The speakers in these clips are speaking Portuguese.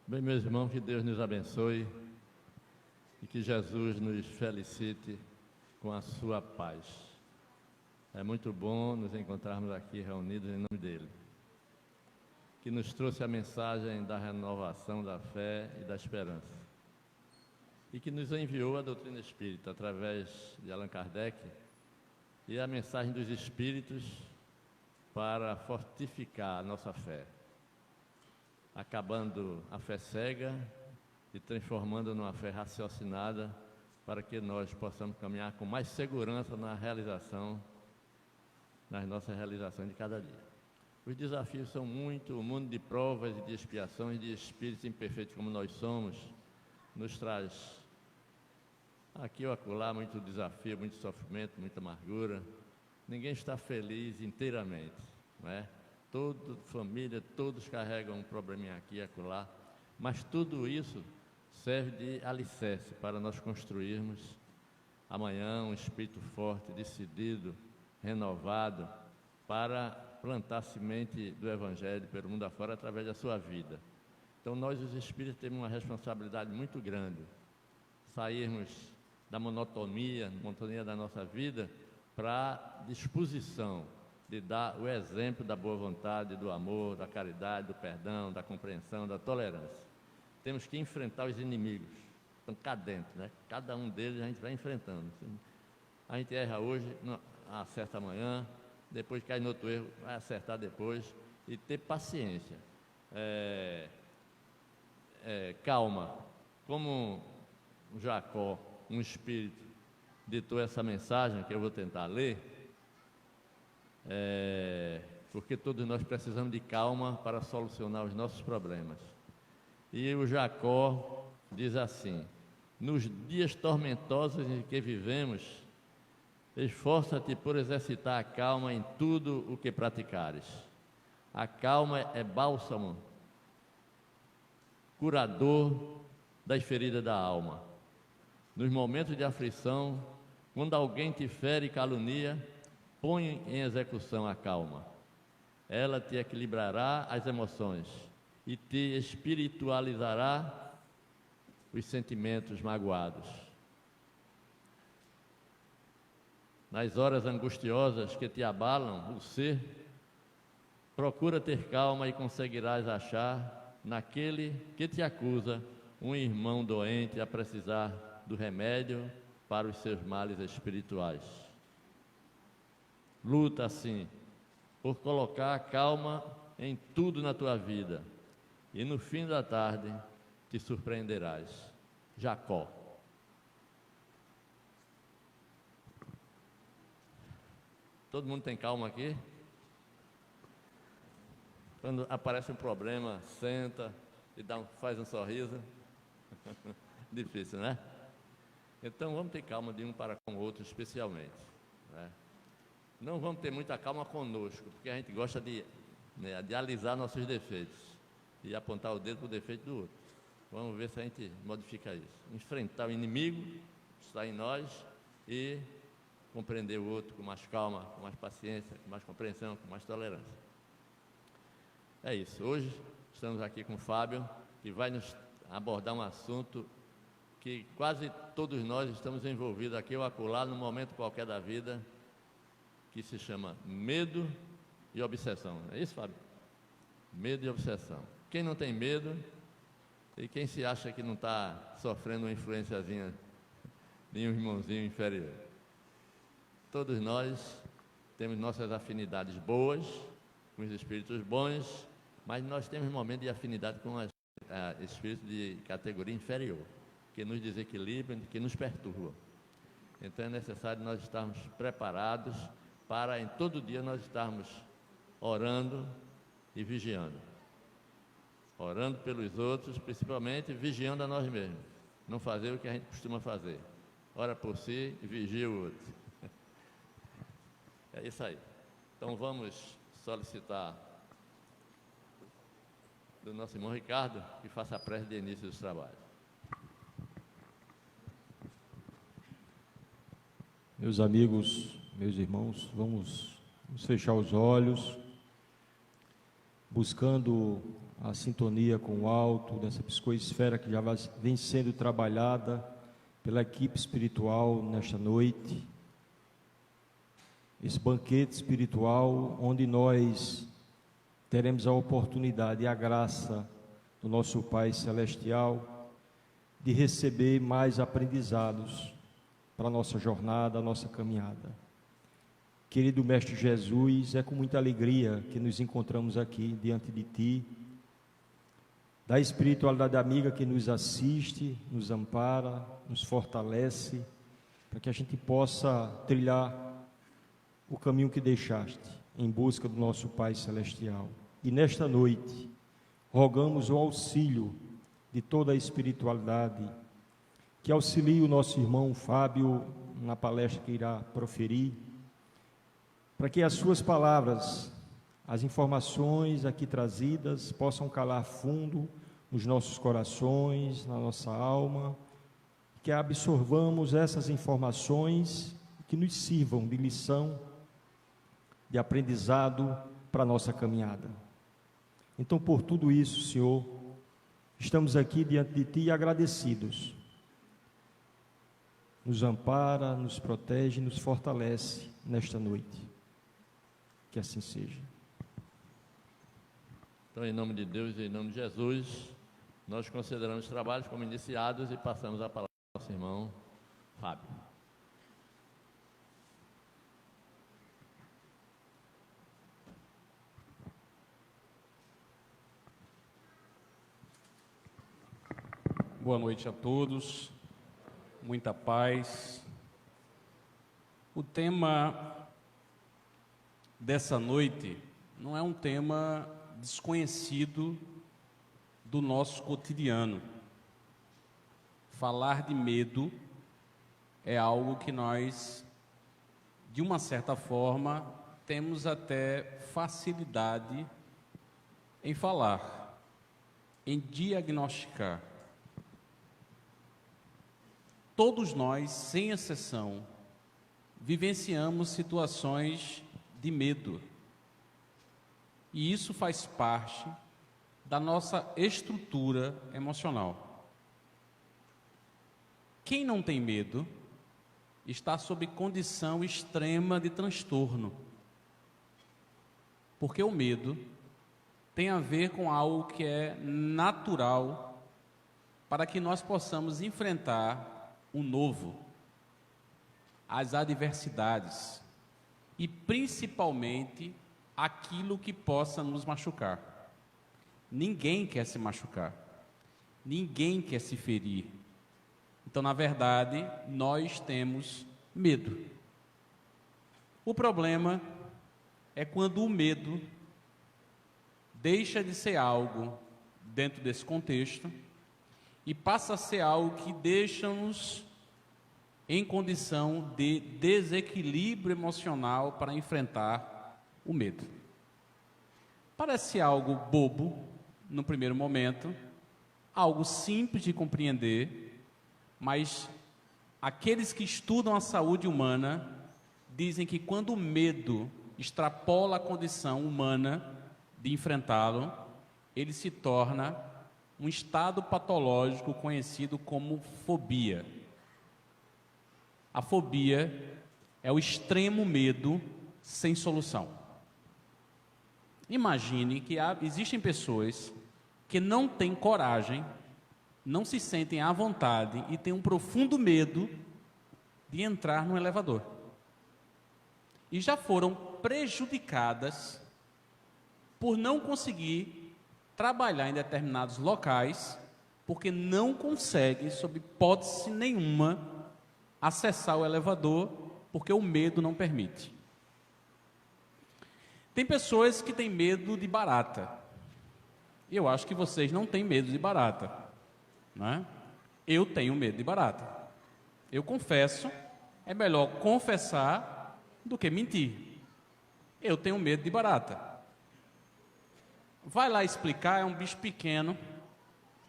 Bem, meus irmãos, que Deus nos abençoe e que Jesus nos felicite com a sua paz. É muito bom nos encontrarmos aqui reunidos em nome dele, que nos trouxe a mensagem da renovação da fé e da esperança, e que nos enviou a doutrina espírita através de Allan Kardec e a mensagem dos espíritos para fortificar a nossa fé, acabando a fé cega e transformando numa fé raciocinada, para que nós possamos caminhar com mais segurança nas nossas realizações de cada dia. Os desafios são muito, o mundo de provas e de expiações, de espíritos imperfeitos como nós somos, nos traz aqui ou acolá muito desafio, muito sofrimento, muita amargura. Ninguém está feliz inteiramente, não é? Toda família, todos carregam um probleminha aqui e acolá, mas tudo isso serve de alicerce para nós construirmos amanhã um espírito forte, decidido, renovado, para plantar a semente do Evangelho pelo mundo afora através da sua vida. Então nós, os espíritos, temos uma responsabilidade muito grande, sairmos da monotonia da nossa vida para a disposição de dar o exemplo da boa vontade, do amor, da caridade, do perdão, da compreensão, da tolerância. Temos que enfrentar os inimigos, estão cá dentro, né? Cada um deles a gente vai enfrentando. A gente erra hoje, acerta amanhã, depois cai no outro erro, vai acertar depois, e ter paciência, calma, como Jacó, um espírito, ditou essa mensagem que eu vou tentar ler, porque todos nós precisamos de calma para solucionar os nossos problemas. E o Jacó diz assim: nos dias tormentosos em que vivemos, esforça-te por exercitar a calma em tudo o que praticares. A calma é bálsamo, curador das feridas da alma. Nos momentos de aflição, quando alguém te fere e calunia, põe em execução a calma. Ela te equilibrará as emoções e te espiritualizará os sentimentos magoados. Nas horas angustiosas que te abalam o ser, procura ter calma e conseguirás achar naquele que te acusa um irmão doente a precisar do remédio para os seus males espirituais. Luta assim por colocar a calma em tudo na tua vida, e no fim da tarde te surpreenderás. Jacó. Todo mundo tem calma aqui? Quando aparece um problema, senta e faz um sorriso. Difícil, né? Então vamos ter calma de um para com o outro, especialmente, né? Não vamos ter muita calma conosco, porque a gente gosta de alisar nossos defeitos e apontar o dedo para o defeito do outro. Vamos ver se a gente modifica isso. Enfrentar o inimigo que está em nós e compreender o outro com mais calma, com mais paciência, com mais compreensão, com mais tolerância. É isso. Hoje estamos aqui com o Fábio, que vai nos abordar um assunto que quase todos nós estamos envolvidos aqui ou acolá, num momento qualquer da vida, que se chama medo e obsessão. É isso, Fábio? Medo e obsessão. Quem não tem medo e quem se acha que não está sofrendo uma influenciazinha de um irmãozinho inferior. Todos nós temos nossas afinidades boas com os espíritos bons, mas nós temos momentos de afinidade com os espíritos de categoria inferior, que nos desequilibram, que nos perturbam. Então é necessário nós estarmos preparados para em todo dia nós estarmos orando e vigiando. Orando pelos outros, principalmente vigiando a nós mesmos. Não fazer o que a gente costuma fazer. Ora por si e vigia o outro. É isso aí. Então vamos solicitar do nosso irmão Ricardo que faça a prece de início dos trabalhos. Meus amigos, meus irmãos, vamos fechar os olhos, buscando a sintonia com o alto, dessa psicoesfera que já vem sendo trabalhada pela equipe espiritual nesta noite. Esse banquete espiritual onde nós teremos a oportunidade e a graça do nosso Pai Celestial de receber mais aprendizados para a nossa jornada, a nossa caminhada. Querido Mestre Jesus, é com muita alegria que nos encontramos aqui diante de Ti, da espiritualidade amiga que nos assiste, nos ampara, nos fortalece, para que a gente possa trilhar o caminho que deixaste, em busca do nosso Pai Celestial. E nesta noite, rogamos o auxílio de toda a espiritualidade, que auxilie o nosso irmão Fábio na palestra que irá proferir, para que as suas palavras, as informações aqui trazidas, possam calar fundo nos nossos corações, na nossa alma, que absorvamos essas informações que nos sirvam de lição, de aprendizado para a nossa caminhada. Então, por tudo isso, Senhor, estamos aqui diante de Ti agradecidos. Nos ampara, nos protege, nos fortalece nesta noite. Que assim seja. Então, em nome de Deus e em nome de Jesus, nós consideramos os trabalhos como iniciados e passamos a palavra ao nosso irmão Fábio. Boa noite a todos, muita paz. O tema dessa noite não é um tema desconhecido do nosso cotidiano. Falar de medo é algo que nós, de uma certa forma, temos até facilidade em falar, em diagnosticar. Todos nós, sem exceção, vivenciamos situações de medo. E isso faz parte da nossa estrutura emocional. Quem não tem medo está sob condição extrema de transtorno. Porque o medo tem a ver com algo que é natural para que nós possamos enfrentar o novo, as adversidades e principalmente aquilo que possa nos machucar. Ninguém quer se machucar, ninguém quer se ferir. Então, na verdade, nós temos medo. O problema é quando o medo deixa de ser algo dentro desse contexto e passa a ser algo que deixa-nos em condição de desequilíbrio emocional para enfrentar o medo. Parece algo bobo no primeiro momento, algo simples de compreender, mas aqueles que estudam a saúde humana dizem que quando o medo extrapola a condição humana de enfrentá-lo, ele se torna um estado patológico conhecido como fobia. A fobia é o extremo medo sem solução. Imagine que existem pessoas que não têm coragem, não se sentem à vontade e têm um profundo medo de entrar no elevador. E já foram prejudicadas por não conseguir trabalhar em determinados locais, porque não conseguem, sob hipótese nenhuma, acessar o elevador, porque o medo não permite. Tem pessoas que têm medo de barata. E eu acho que vocês não têm medo de barata, né? Eu tenho medo de barata. Eu confesso, é melhor confessar do que mentir. Eu tenho medo de barata. Vai lá explicar, é um bicho pequeno,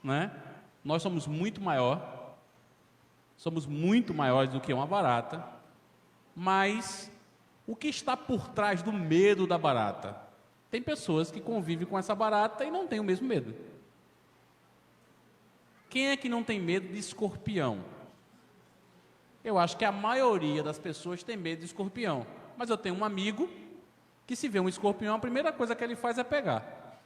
né? Nós somos muito maiores do que uma barata, mas o que está por trás do medo da barata? Tem pessoas que convivem com essa barata e não têm o mesmo medo. Quem é que não tem medo de escorpião? Eu acho que a maioria das pessoas tem medo de escorpião. Mas eu tenho um amigo que, se vê um escorpião, a primeira coisa que ele faz é pegar.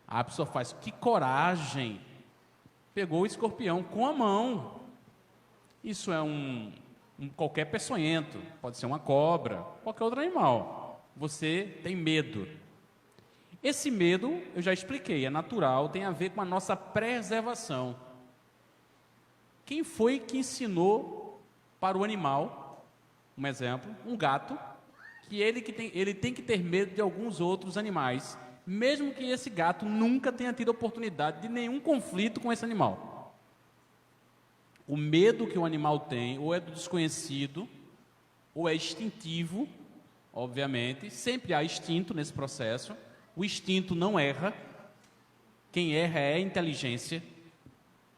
A pessoa faz, que coragem! Pegou o escorpião com a mão. Isso é qualquer peçonhento, pode ser uma cobra, qualquer outro animal. Você tem medo. Esse medo, eu já expliquei, é natural, tem a ver com a nossa preservação. Quem foi que ensinou para o animal, um exemplo, um gato, que ele tem que ter medo de alguns outros animais, mesmo que esse gato nunca tenha tido oportunidade de nenhum conflito com esse animal? O medo que o animal tem, ou é do desconhecido, ou é instintivo, obviamente, sempre há instinto nesse processo. O instinto não erra, quem erra é a inteligência.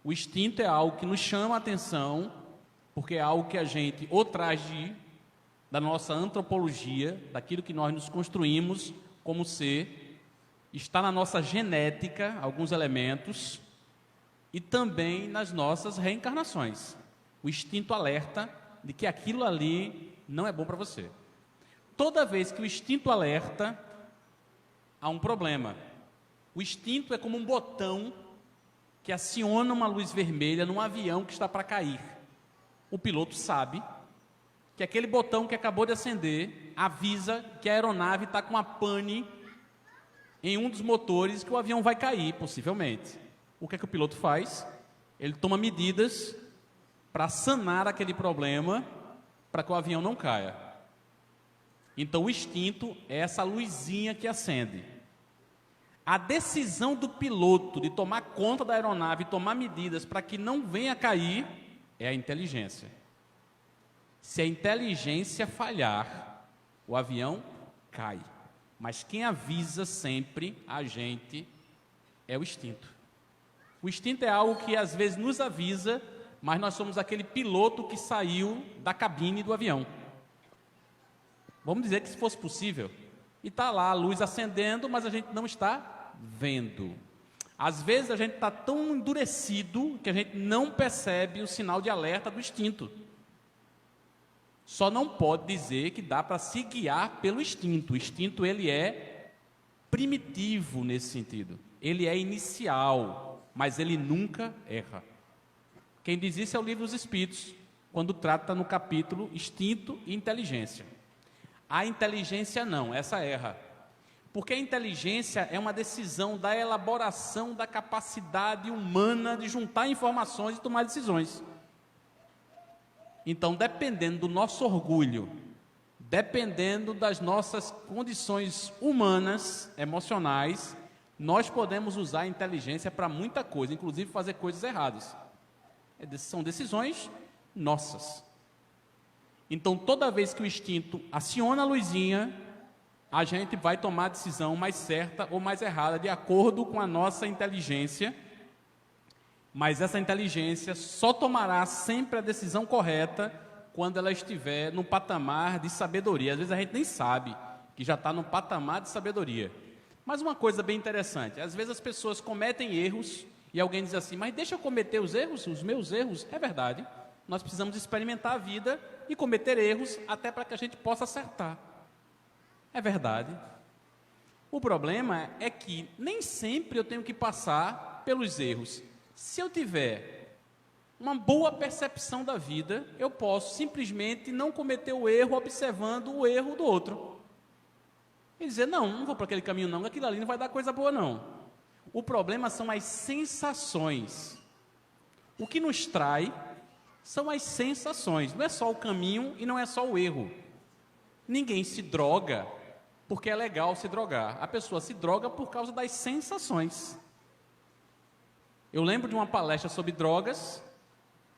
O instinto é algo que nos chama a atenção, porque é algo que a gente ou traz da nossa antropologia, daquilo que nós nos construímos como ser, está na nossa genética, alguns elementos, e também nas nossas reencarnações. O instinto alerta de que aquilo ali não é bom para você. Toda vez que o instinto alerta, há um problema. O instinto é como um botão que aciona uma luz vermelha num avião que está para cair. O piloto sabe que aquele botão que acabou de acender avisa que a aeronave está com uma pane em um dos motores, que o avião vai cair, possivelmente. O que é que o piloto faz? Ele toma medidas para sanar aquele problema, para que o avião não caia. Então, o instinto é essa luzinha que acende. A decisão do piloto de tomar conta da aeronave, tomar medidas para que não venha a cair, é a inteligência. Se a inteligência falhar, o avião cai. Mas quem avisa sempre a gente é o instinto. O instinto é algo que às vezes nos avisa, mas nós somos aquele piloto que saiu da cabine do avião. Vamos dizer que se fosse possível, e está lá a luz acendendo, mas a gente não está vendo. Às vezes a gente está tão endurecido que a gente não percebe o sinal de alerta do instinto. Só não pode dizer que dá para se guiar pelo instinto. O instinto, ele é primitivo nesse sentido. Ele é inicial, mas ele nunca erra. Quem diz isso é o Livro dos Espíritos, quando trata no capítulo Instinto e Inteligência. A inteligência não, essa erra. Porque a inteligência é uma decisão da elaboração da capacidade humana de juntar informações e tomar decisões. Então, dependendo do nosso orgulho, dependendo das nossas condições humanas, emocionais, nós podemos usar a inteligência para muita coisa, inclusive fazer coisas erradas. São decisões nossas. Então, toda vez que o instinto aciona a luzinha, a gente vai tomar a decisão mais certa ou mais errada, de acordo com a nossa inteligência. Mas essa inteligência só tomará sempre a decisão correta quando ela estiver no patamar de sabedoria. Às vezes a gente nem sabe que já está no patamar de sabedoria. Mas uma coisa bem interessante, às vezes as pessoas cometem erros e alguém diz assim, mas deixa eu cometer os erros, os meus erros. É verdade, nós precisamos experimentar a vida e cometer erros até para que a gente possa acertar. É verdade. O problema é que nem sempre eu tenho que passar pelos erros. Se eu tiver uma boa percepção da vida, eu posso simplesmente não cometer o erro observando o erro do outro. E dizer, não vou para aquele caminho não, aquilo ali não vai dar coisa boa não. O problema são as sensações. O que nos trai são as sensações, não é só o caminho e não é só o erro. Ninguém se droga porque é legal se drogar. A pessoa se droga por causa das sensações. Eu lembro de uma palestra sobre drogas,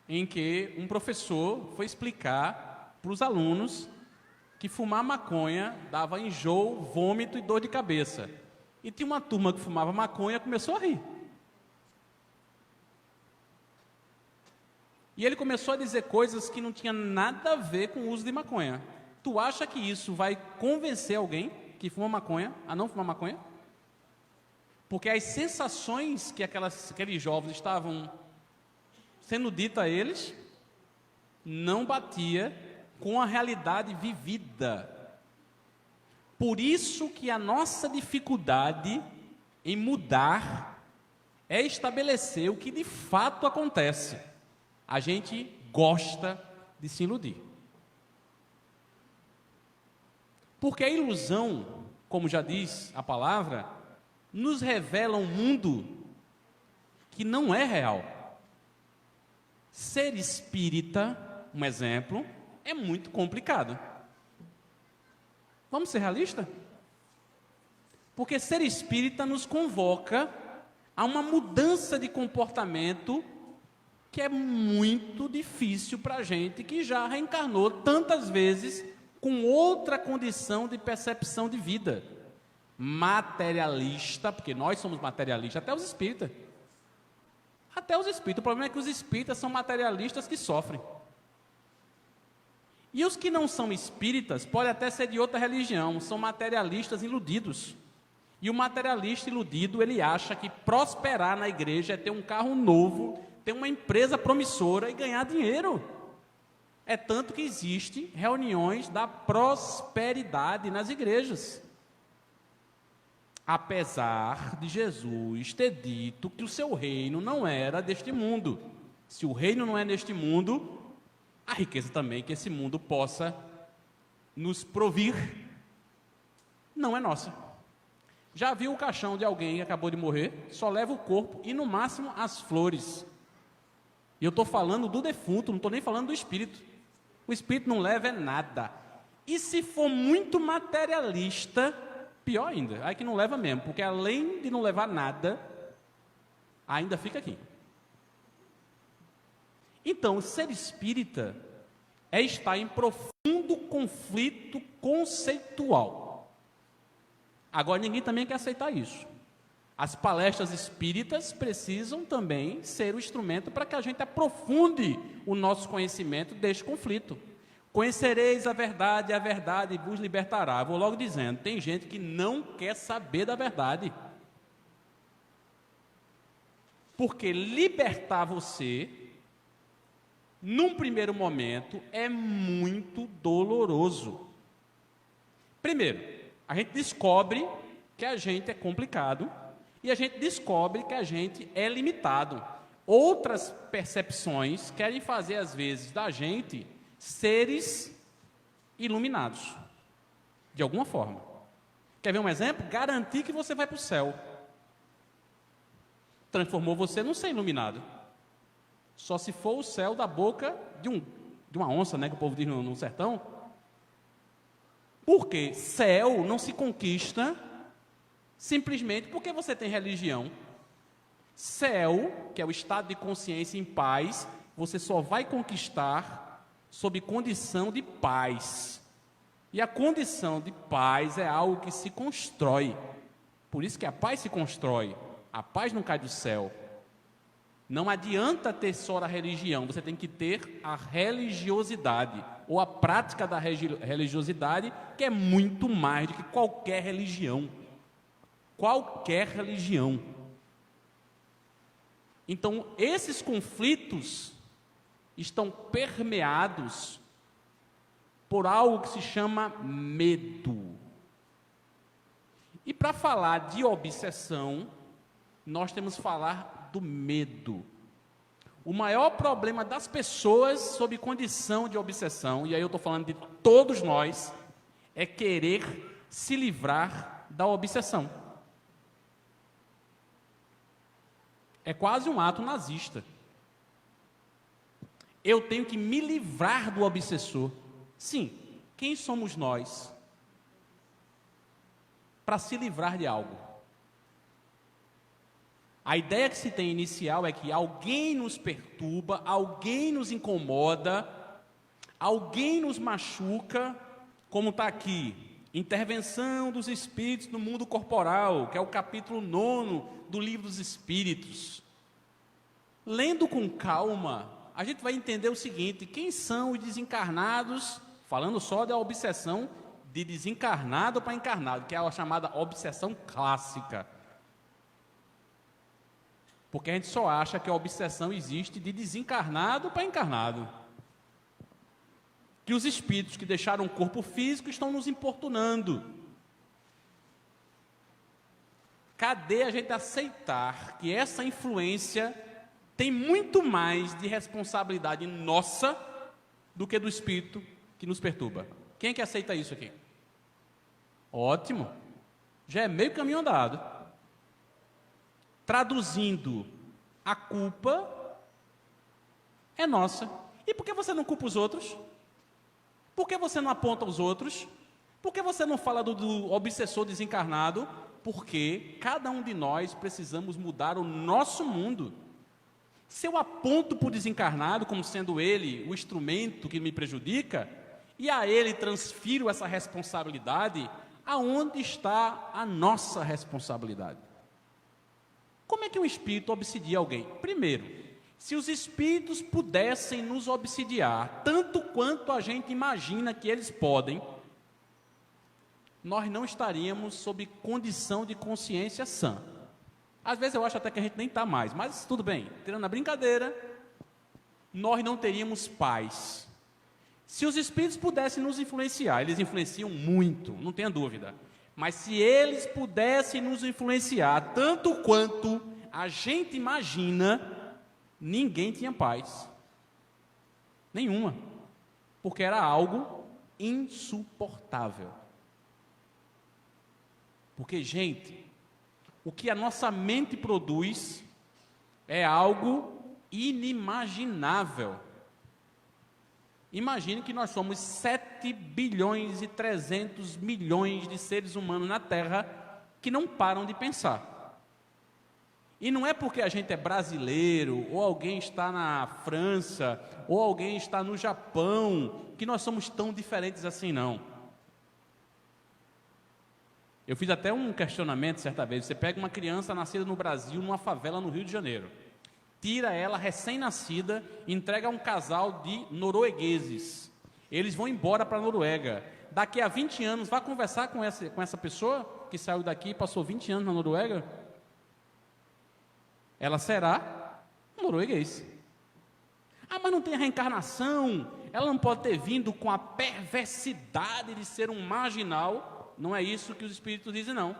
em que um professor foi explicar para os alunos que fumar maconha dava enjoo, vômito e dor de cabeça. E tinha uma turma que fumava maconha e começou a rir. E ele começou a dizer coisas que não tinham nada a ver com o uso de maconha. Tu acha que isso vai convencer alguém? que fuma maconha a não fumar maconha? Porque as sensações que aqueles jovens estavam sendo ditas a eles não batia com a realidade vivida. Por isso que a nossa dificuldade em mudar é estabelecer o que de fato acontece. A gente gosta de se iludir. Porque a ilusão, como já diz a palavra, nos revela um mundo que não é real. Ser espírita, um exemplo, é muito complicado. Vamos ser realistas? Porque ser espírita nos convoca a uma mudança de comportamento que é muito difícil para a gente que já reencarnou tantas vezes com outra condição de percepção de vida. Materialista, porque nós somos materialistas, até os espíritas. Até os espíritas. O problema é que os espíritas são materialistas que sofrem. E os que não são espíritas, podem até ser de outra religião, são materialistas iludidos. E o materialista iludido, ele acha que prosperar na igreja é ter um carro novo, ter uma empresa promissora e ganhar dinheiro. É tanto que existem reuniões da prosperidade nas igrejas. Apesar de Jesus ter dito que o seu reino não era deste mundo. Se o reino não é neste mundo, a riqueza também que esse mundo possa nos provir não é nossa. Já viu o caixão de alguém que acabou de morrer? Só leva o corpo e no máximo as flores. E eu estou falando do defunto, não estou nem falando do espírito. O espírito não leva é nada. E se for muito materialista, pior ainda, aí que não leva mesmo, porque além de não levar nada, ainda fica aqui. Então, ser espírita é estar em profundo conflito conceitual. Agora, ninguém também quer aceitar isso. As palestras espíritas precisam também ser o instrumento para que a gente aprofunde o nosso conhecimento deste conflito. Conhecereis a verdade vos libertará. Eu vou logo dizendo, tem gente que não quer saber da verdade. Porque libertar você, num primeiro momento, é muito doloroso. Primeiro, a gente descobre que a gente é complicado e a gente descobre que a gente é limitado. Outras percepções querem fazer, às vezes, da gente seres iluminados, de alguma forma. Quer ver um exemplo? Garantir que você vai para o céu. Transformou você num ser iluminado. Só se for o céu da boca de uma onça, né, que o povo diz no sertão. Porque céu não se conquista simplesmente porque você tem religião. Céu, que é o estado de consciência em paz, você só vai conquistar sob condição de paz. E a condição de paz é algo que se constrói. Por isso que a paz se constrói. A paz não cai do céu. Não adianta ter só a religião, você tem que ter a religiosidade, ou a prática da religiosidade, que é muito mais do que qualquer religião. Qualquer religião. Então, esses conflitos estão permeados por algo que se chama medo. E para falar de obsessão, nós temos que falar do medo. O maior problema das pessoas sob condição de obsessão, e aí eu estou falando de todos nós, é querer se livrar da obsessão. É quase um ato nazista. Eu tenho que me livrar do obsessor. Sim, quem somos nós para se livrar de algo? A ideia que se tem inicial é que alguém nos perturba, alguém nos incomoda, alguém nos machuca, como está aqui, intervenção dos espíritos no mundo corporal, que é o capítulo 9 do Livro dos Espíritos. Lendo com calma, a gente vai entender o seguinte: quem são os desencarnados, falando só da obsessão de desencarnado para encarnado, que é a chamada obsessão clássica. Porque a gente só acha que a obsessão existe de desencarnado para encarnado. Que os espíritos que deixaram o corpo físico estão nos importunando. Cadê a gente aceitar que essa influência tem muito mais de responsabilidade nossa do que do espírito que nos perturba? Quem é que aceita isso aqui? Ótimo. Já é meio caminho andado. Traduzindo, a culpa é nossa. E por que você não culpa os outros? Por que você não aponta os outros? Por que você não fala do obsessor desencarnado? Porque cada um de nós precisamos mudar o nosso mundo. Se eu aponto para o desencarnado como sendo ele o instrumento que me prejudica, e a ele transfiro essa responsabilidade, aonde está a nossa responsabilidade? Como é que um espírito obsidia alguém? Primeiro, se os espíritos pudessem nos obsidiar tanto quanto a gente imagina que eles podem, nós não estaríamos sob condição de consciência sã. Às vezes eu acho até que a gente nem está mais, mas tudo bem, tirando a brincadeira, nós não teríamos paz. Se os espíritos pudessem nos influenciar, eles influenciam muito, não tenha dúvida. Mas se eles pudessem nos influenciar tanto quanto a gente imagina, ninguém tinha paz. Nenhuma. Porque era algo insuportável. Porque, gente, o que a nossa mente produz é algo inimaginável. Imagine que nós somos 7 bilhões e 300 milhões de seres humanos na Terra que não param de pensar. E não é porque a gente é brasileiro, ou alguém está na França, ou alguém está no Japão, que nós somos tão diferentes assim, não. Eu fiz até um questionamento certa vez. Você pega uma criança nascida no Brasil, numa favela no Rio de Janeiro, tira ela recém-nascida, entrega a um casal de noruegueses. Eles vão embora para a Noruega. Daqui a 20 anos, vai conversar com essa pessoa que saiu daqui e passou 20 anos na Noruega? Ela será norueguês. Ah, mas não tem reencarnação, ela não pode ter vindo com a perversidade de ser um marginal. Não é isso que os espíritos dizem, não.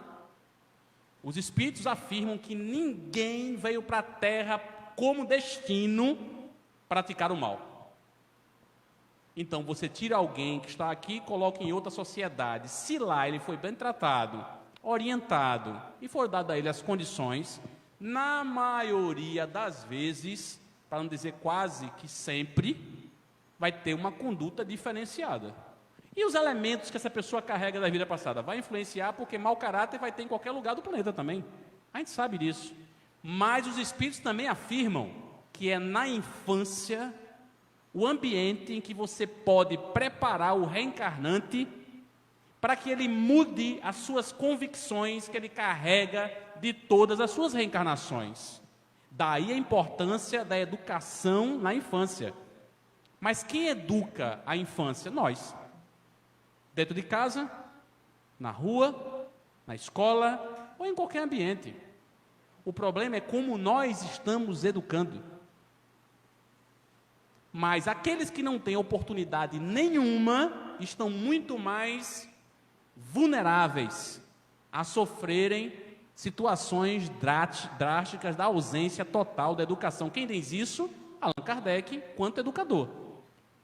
Os espíritos afirmam que ninguém veio para a Terra como destino praticar o mal. Então você tira alguém que está aqui e coloca em outra sociedade. Se lá ele foi bem tratado, orientado e for dado a ele as condições, na maioria das vezes, para não dizer quase que sempre, vai ter uma conduta diferenciada. E os elementos que essa pessoa carrega da vida passada? Vai influenciar, porque mau caráter vai ter em qualquer lugar do planeta também. A gente sabe disso. Mas os espíritos também afirmam que é na infância o ambiente em que você pode preparar o reencarnante para que ele mude as suas convicções que ele carrega de todas as suas reencarnações. Daí a importância da educação na infância. Mas quem educa a infância? Nós. Dentro de casa, na rua, na escola ou em qualquer ambiente. O problema é como nós estamos educando. Mas aqueles que não têm oportunidade nenhuma estão muito mais vulneráveis a sofrerem situações drásticas da ausência total da educação. Quem diz isso? Allan Kardec, quanto educador.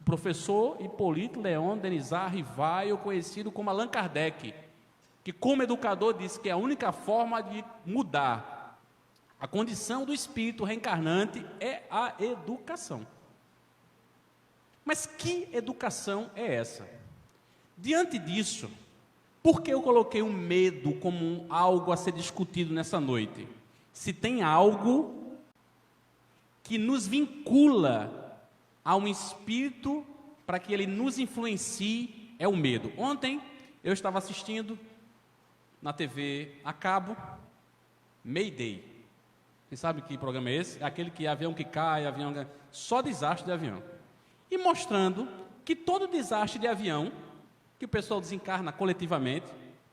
O professor Hipólito Léon Denisard Rivaio, conhecido como Allan Kardec, que como educador disse que a única forma de mudar a condição do espírito reencarnante é a educação. Mas que educação é essa? Diante disso, por que eu coloquei o medo como algo a ser discutido nessa noite? Se tem algo que nos vincula a um espírito para que ele nos influencie, é o medo. Ontem eu estava assistindo na TV a cabo Mayday. Você sabe que programa é esse? É aquele que avião que cai, só desastre de avião. E mostrando que todo desastre de avião que o pessoal desencarna coletivamente,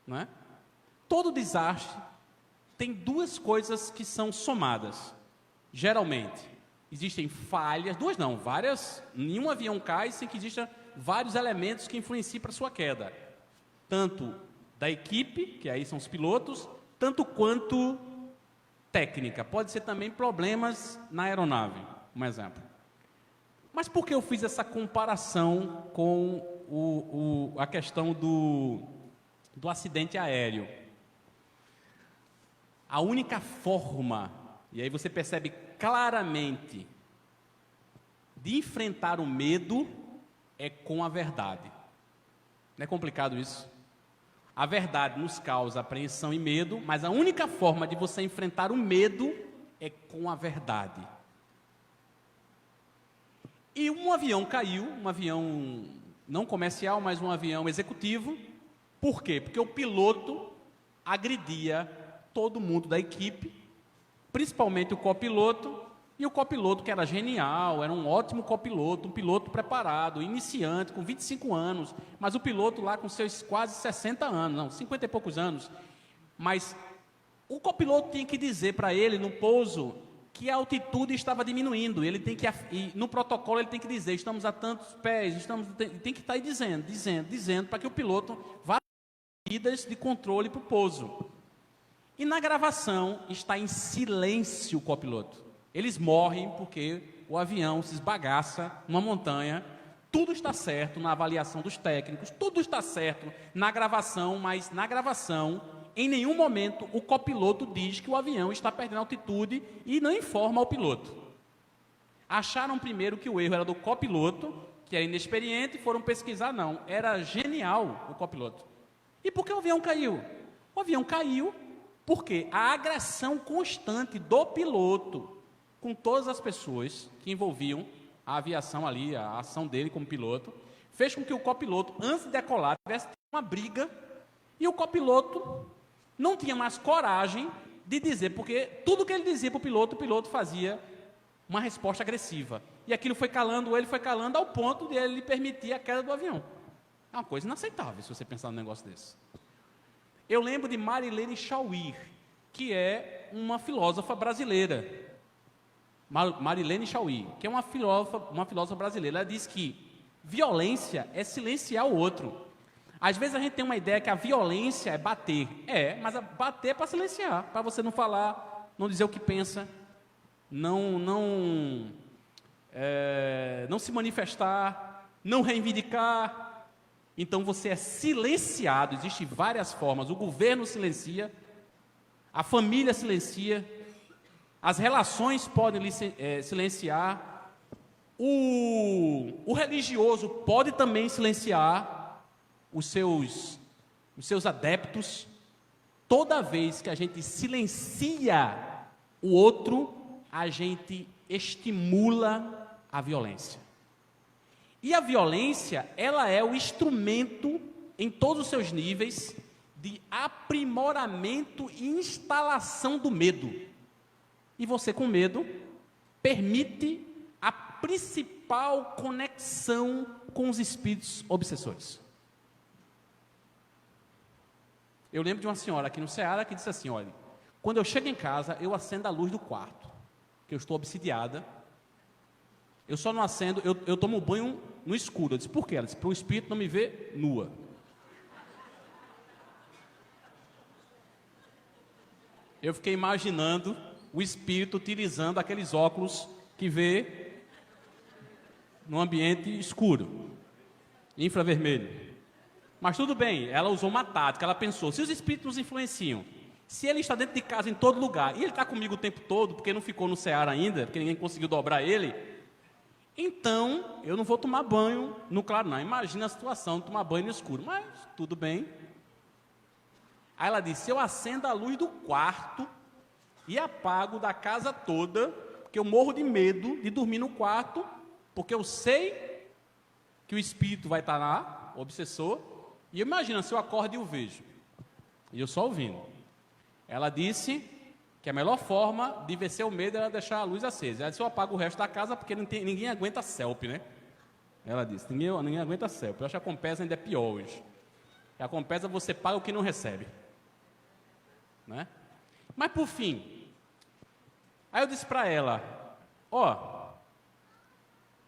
não é? Todo desastre tem duas coisas que são somadas. Geralmente, existem falhas, duas não, várias, nenhum avião cai sem que existam vários elementos que influenciem para a sua queda. Tanto da equipe, que aí são os pilotos, tanto quanto técnica. Pode ser também problemas na aeronave, um exemplo. Mas por que eu fiz essa comparação com a questão do acidente aéreo? A única forma, e aí você percebe claramente, de enfrentar o medo é com a verdade. Não é complicado isso? A verdade nos causa apreensão e medo, mas a única forma de você enfrentar o medo é com a verdade. E um avião caiu, um avião não comercial, mas um avião executivo. Por quê? Porque o piloto agredia todo mundo da equipe, principalmente o copiloto, e o copiloto que era genial, era um ótimo copiloto, um piloto preparado, iniciante, com 25 anos, mas o piloto lá com seus quase 60 anos, não, 50 e poucos anos. Mas o copiloto tinha que dizer para ele, no pouso, que a altitude estava diminuindo. Ele tem que, e no protocolo ele tem que dizer, estamos a tantos pés, tem que estar aí dizendo, para que o piloto vá medidas de controle para o pouso. E na gravação está em silêncio o copiloto. Eles morrem porque o avião se esbagaça numa montanha. Tudo está certo na avaliação dos técnicos, tudo está certo na gravação, mas na gravação, em nenhum momento, o copiloto diz que o avião está perdendo altitude e não informa ao piloto. Acharam primeiro que o erro era do copiloto, que era inexperiente, e foram pesquisar, não. Era genial o copiloto. E por que o avião caiu? O avião caiu porque a agressão constante do piloto com todas as pessoas que envolviam a aviação ali, a ação dele como piloto, fez com que o copiloto, antes de decolar, tivesse uma briga, e o copiloto não tinha mais coragem de dizer, porque tudo que ele dizia para o piloto fazia uma resposta agressiva. E aquilo foi calando ele, ao ponto de ele permitir a queda do avião. É uma coisa inaceitável, se você pensar num negócio desse. Eu lembro de Marilene Chauí, que é uma filósofa brasileira. Marilene Chauí, que é uma filósofa brasileira. Ela diz que violência é silenciar o outro. Às vezes a gente tem uma ideia que a violência é bater. Mas bater é para silenciar, para você não falar, não dizer o que pensa, não se manifestar, não reivindicar. Então você é silenciado. Existem várias formas. O governo silencia, a família silencia, as relações podem silenciar, o religioso pode também silenciar os seus adeptos. Toda vez que a gente silencia o outro, a gente estimula a violência. E a violência, ela é o instrumento, em todos os seus níveis, de aprimoramento e instalação do medo. E você, com medo, permite a principal conexão com os espíritos obsessores. Eu lembro de uma senhora aqui no Ceará que disse assim, olha, quando eu chego em casa, eu acendo a luz do quarto, que eu estou obsidiada. Eu só não acendo, eu tomo banho no escuro. Eu disse, por quê? Ela disse, para o espírito não me ver nua. Eu fiquei imaginando o espírito utilizando aqueles óculos que vê no ambiente escuro, infravermelho. Mas tudo bem, ela usou uma tática, ela pensou, se os espíritos nos influenciam, se ele está dentro de casa em todo lugar, e ele está comigo o tempo todo, porque não ficou no Ceará ainda, porque ninguém conseguiu dobrar ele, então eu não vou tomar banho no claro, não. Imagina a situação de tomar banho no escuro, mas tudo bem. Aí ela disse, eu acendo a luz do quarto e apago da casa toda, porque eu morro de medo de dormir no quarto, porque eu sei que o espírito vai estar lá, o obsessor, e imagina se eu acordo e o vejo, e eu só ouvindo. Ela disse que a melhor forma de vencer o medo era deixar a luz acesa. Ela disse, eu apago o resto da casa, porque ninguém aguenta CELP, né? Ela disse, ninguém aguenta CELP. Eu acho que a Compesa ainda é pior hoje. A Compesa você paga o que não recebe. Né? Mas por fim, aí eu disse para ela,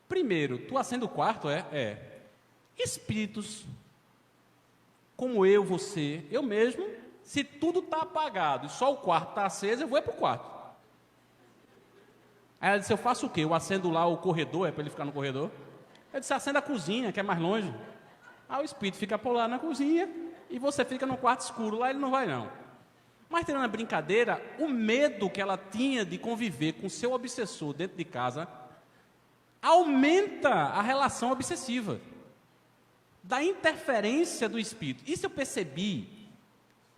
primeiro, tu acende o quarto, espíritos, como eu, você, eu mesmo, se tudo está apagado e só o quarto está aceso, eu vou para o quarto. Aí ela disse, eu faço o quê? Eu acendo lá o corredor, para ele ficar no corredor? Eu disse, acenda a cozinha, que é mais longe. Aí o espírito fica por lá na cozinha e você fica no quarto escuro, lá ele não vai não. Mas tirando a brincadeira, o medo que ela tinha de conviver com seu obsessor dentro de casa aumenta a relação obsessiva, da interferência do espírito. Isso eu percebi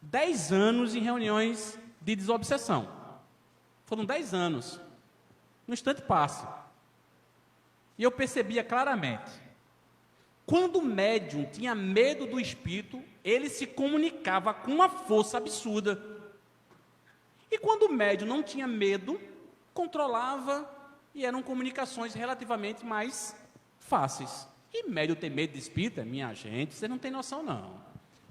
10 anos em reuniões de desobsessão. Foram 10 anos. No instante passa. E eu percebia claramente. Quando o médium tinha medo do espírito, ele se comunicava com uma força absurda. E quando o médium não tinha medo, controlava e eram comunicações relativamente mais fáceis. E médium ter medo de espírito, minha gente, você não tem noção não.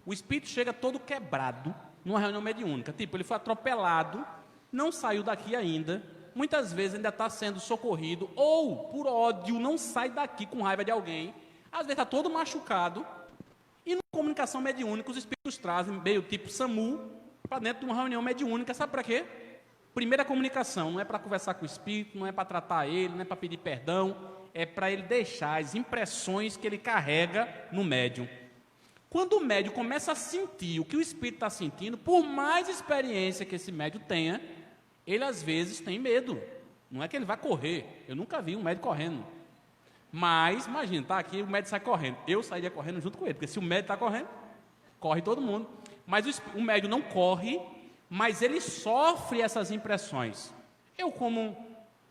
O espírito chega todo quebrado numa reunião mediúnica. Tipo, ele foi atropelado, não saiu daqui ainda, muitas vezes ainda está sendo socorrido, ou por ódio não sai daqui com raiva de alguém, às vezes está todo machucado, e na comunicação mediúnica os espíritos trazem, meio tipo SAMU, para dentro de uma reunião mediúnica, sabe para quê? Primeira comunicação, não é para conversar com o espírito, não é para tratar ele, não é para pedir perdão, é para ele deixar as impressões que ele carrega no médium. Quando o médium começa a sentir o que o espírito está sentindo, por mais experiência que esse médium tenha, ele às vezes tem medo. Não é que ele vai correr. Eu nunca vi um médium correndo. Mas, imagina, está aqui, o médium sai correndo. Eu sairia correndo junto com ele, porque se o médium está correndo, corre todo mundo. Mas o médium não corre, mas ele sofre essas impressões. Eu, como,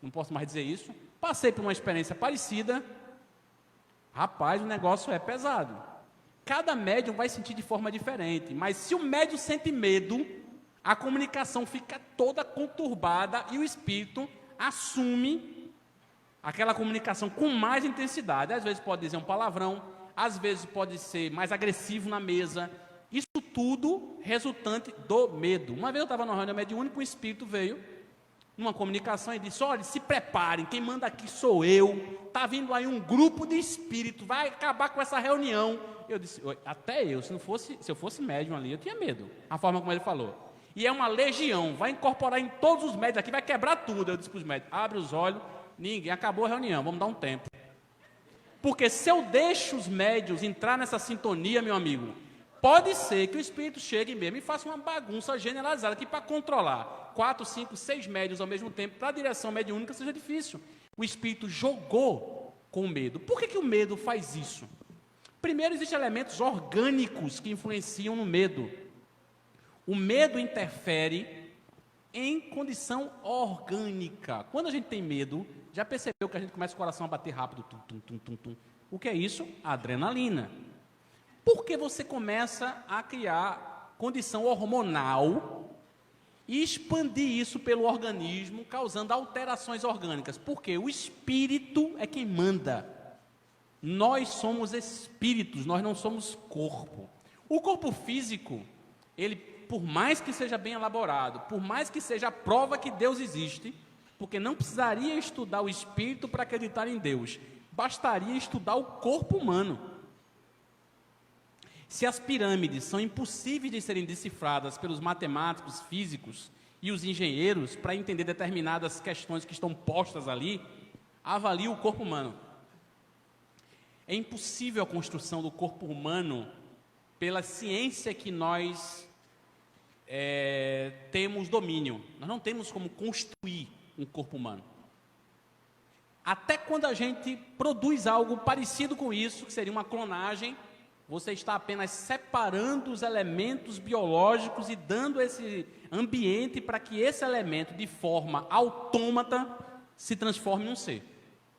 não posso mais dizer isso, passei por uma experiência parecida. Rapaz, o negócio é pesado. Cada médium vai sentir de forma diferente, mas se o médium sente medo, a comunicação fica toda conturbada e o espírito assume aquela comunicação com mais intensidade. Às vezes pode dizer um palavrão, às vezes pode ser mais agressivo na mesa. Isso tudo resultante do medo. Uma vez eu estava numa reunião mediúnica, um espírito veio numa comunicação e disse, olha, se preparem, quem manda aqui sou eu, está vindo aí um grupo de espíritos, vai acabar com essa reunião. Eu disse, até eu, se eu fosse médium ali, eu tinha medo, a forma como ele falou. E é uma legião, vai incorporar em todos os médios aqui, vai quebrar tudo. Eu disse para os médios, abre os olhos, ninguém, acabou a reunião, vamos dar um tempo. Porque se eu deixo os médios entrar nessa sintonia, meu amigo, pode ser que o espírito chegue mesmo e faça uma bagunça generalizada, que para controlar 4, 5, 6 médios ao mesmo tempo, para a direção mediúnica seja difícil. O espírito jogou com o medo. Por que o medo faz isso? Primeiro, existem elementos orgânicos que influenciam no medo. O medo interfere em condição orgânica. Quando a gente tem medo, já percebeu que a gente começa o coração a bater rápido? Tum, tum, tum, tum, tum. O que é isso? A adrenalina. Por que você começa a criar condição hormonal e expandir isso pelo organismo, causando alterações orgânicas? Porque o espírito é quem manda. Nós somos espíritos, nós não somos corpo. O corpo físico, ele, por mais que seja bem elaborado, por mais que seja a prova que Deus existe, porque não precisaria estudar o espírito para acreditar em Deus, bastaria estudar o corpo humano. Se as pirâmides são impossíveis de serem decifradas pelos matemáticos, físicos e os engenheiros para entender determinadas questões que estão postas ali, avalie o corpo humano. É impossível a construção do corpo humano pela ciência que nós temos domínio. Nós não temos como construir um corpo humano. Até quando a gente produz algo parecido com isso, que seria uma clonagem, você está apenas separando os elementos biológicos e dando esse ambiente para que esse elemento, de forma autômata, se transforme em um ser.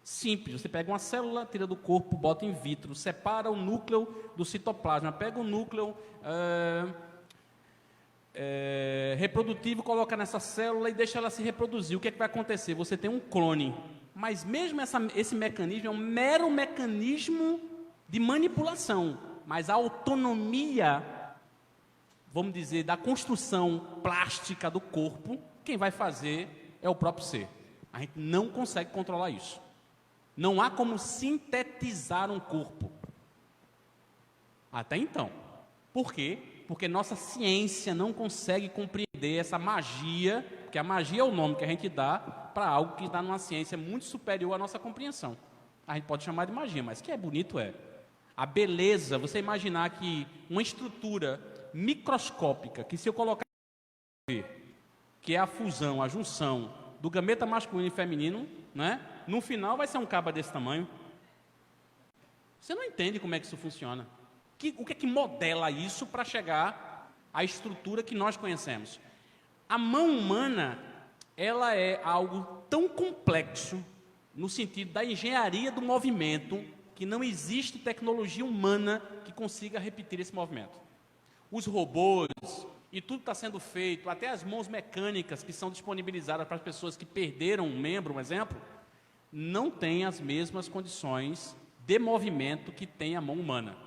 Simples, você pega uma célula, tira do corpo, bota in vitro, separa o núcleo do citoplasma, pega o núcleo reprodutivo, coloca nessa célula e deixa ela se reproduzir. O que é que vai acontecer? Você tem um clone. Mas mesmo esse mecanismo é um mero mecanismo de manipulação. mas a autonomia, vamos dizer, da construção plástica do corpo, quem vai fazer é o próprio ser. A gente não consegue controlar isso. Não há como sintetizar um corpo. Até então. Por quê? Porque nossa ciência não consegue compreender essa magia, porque a magia é o nome que a gente dá para algo que está numa ciência muito superior à nossa compreensão. A gente pode chamar de magia, mas que é bonito é. A beleza, você imaginar que uma estrutura microscópica, que se eu colocar, que é a fusão, a junção do gameta masculino e feminino, né? No final vai ser um cabo desse tamanho. Você não entende como é que isso funciona. O que é que modela isso para chegar à estrutura que nós conhecemos? A mão humana, ela é algo tão complexo, no sentido da engenharia do movimento, que não existe tecnologia humana que consiga repetir esse movimento. Os robôs e tudo está sendo feito, até as mãos mecânicas que são disponibilizadas para as pessoas que perderam um membro, um exemplo, não têm as mesmas condições de movimento que tem a mão humana.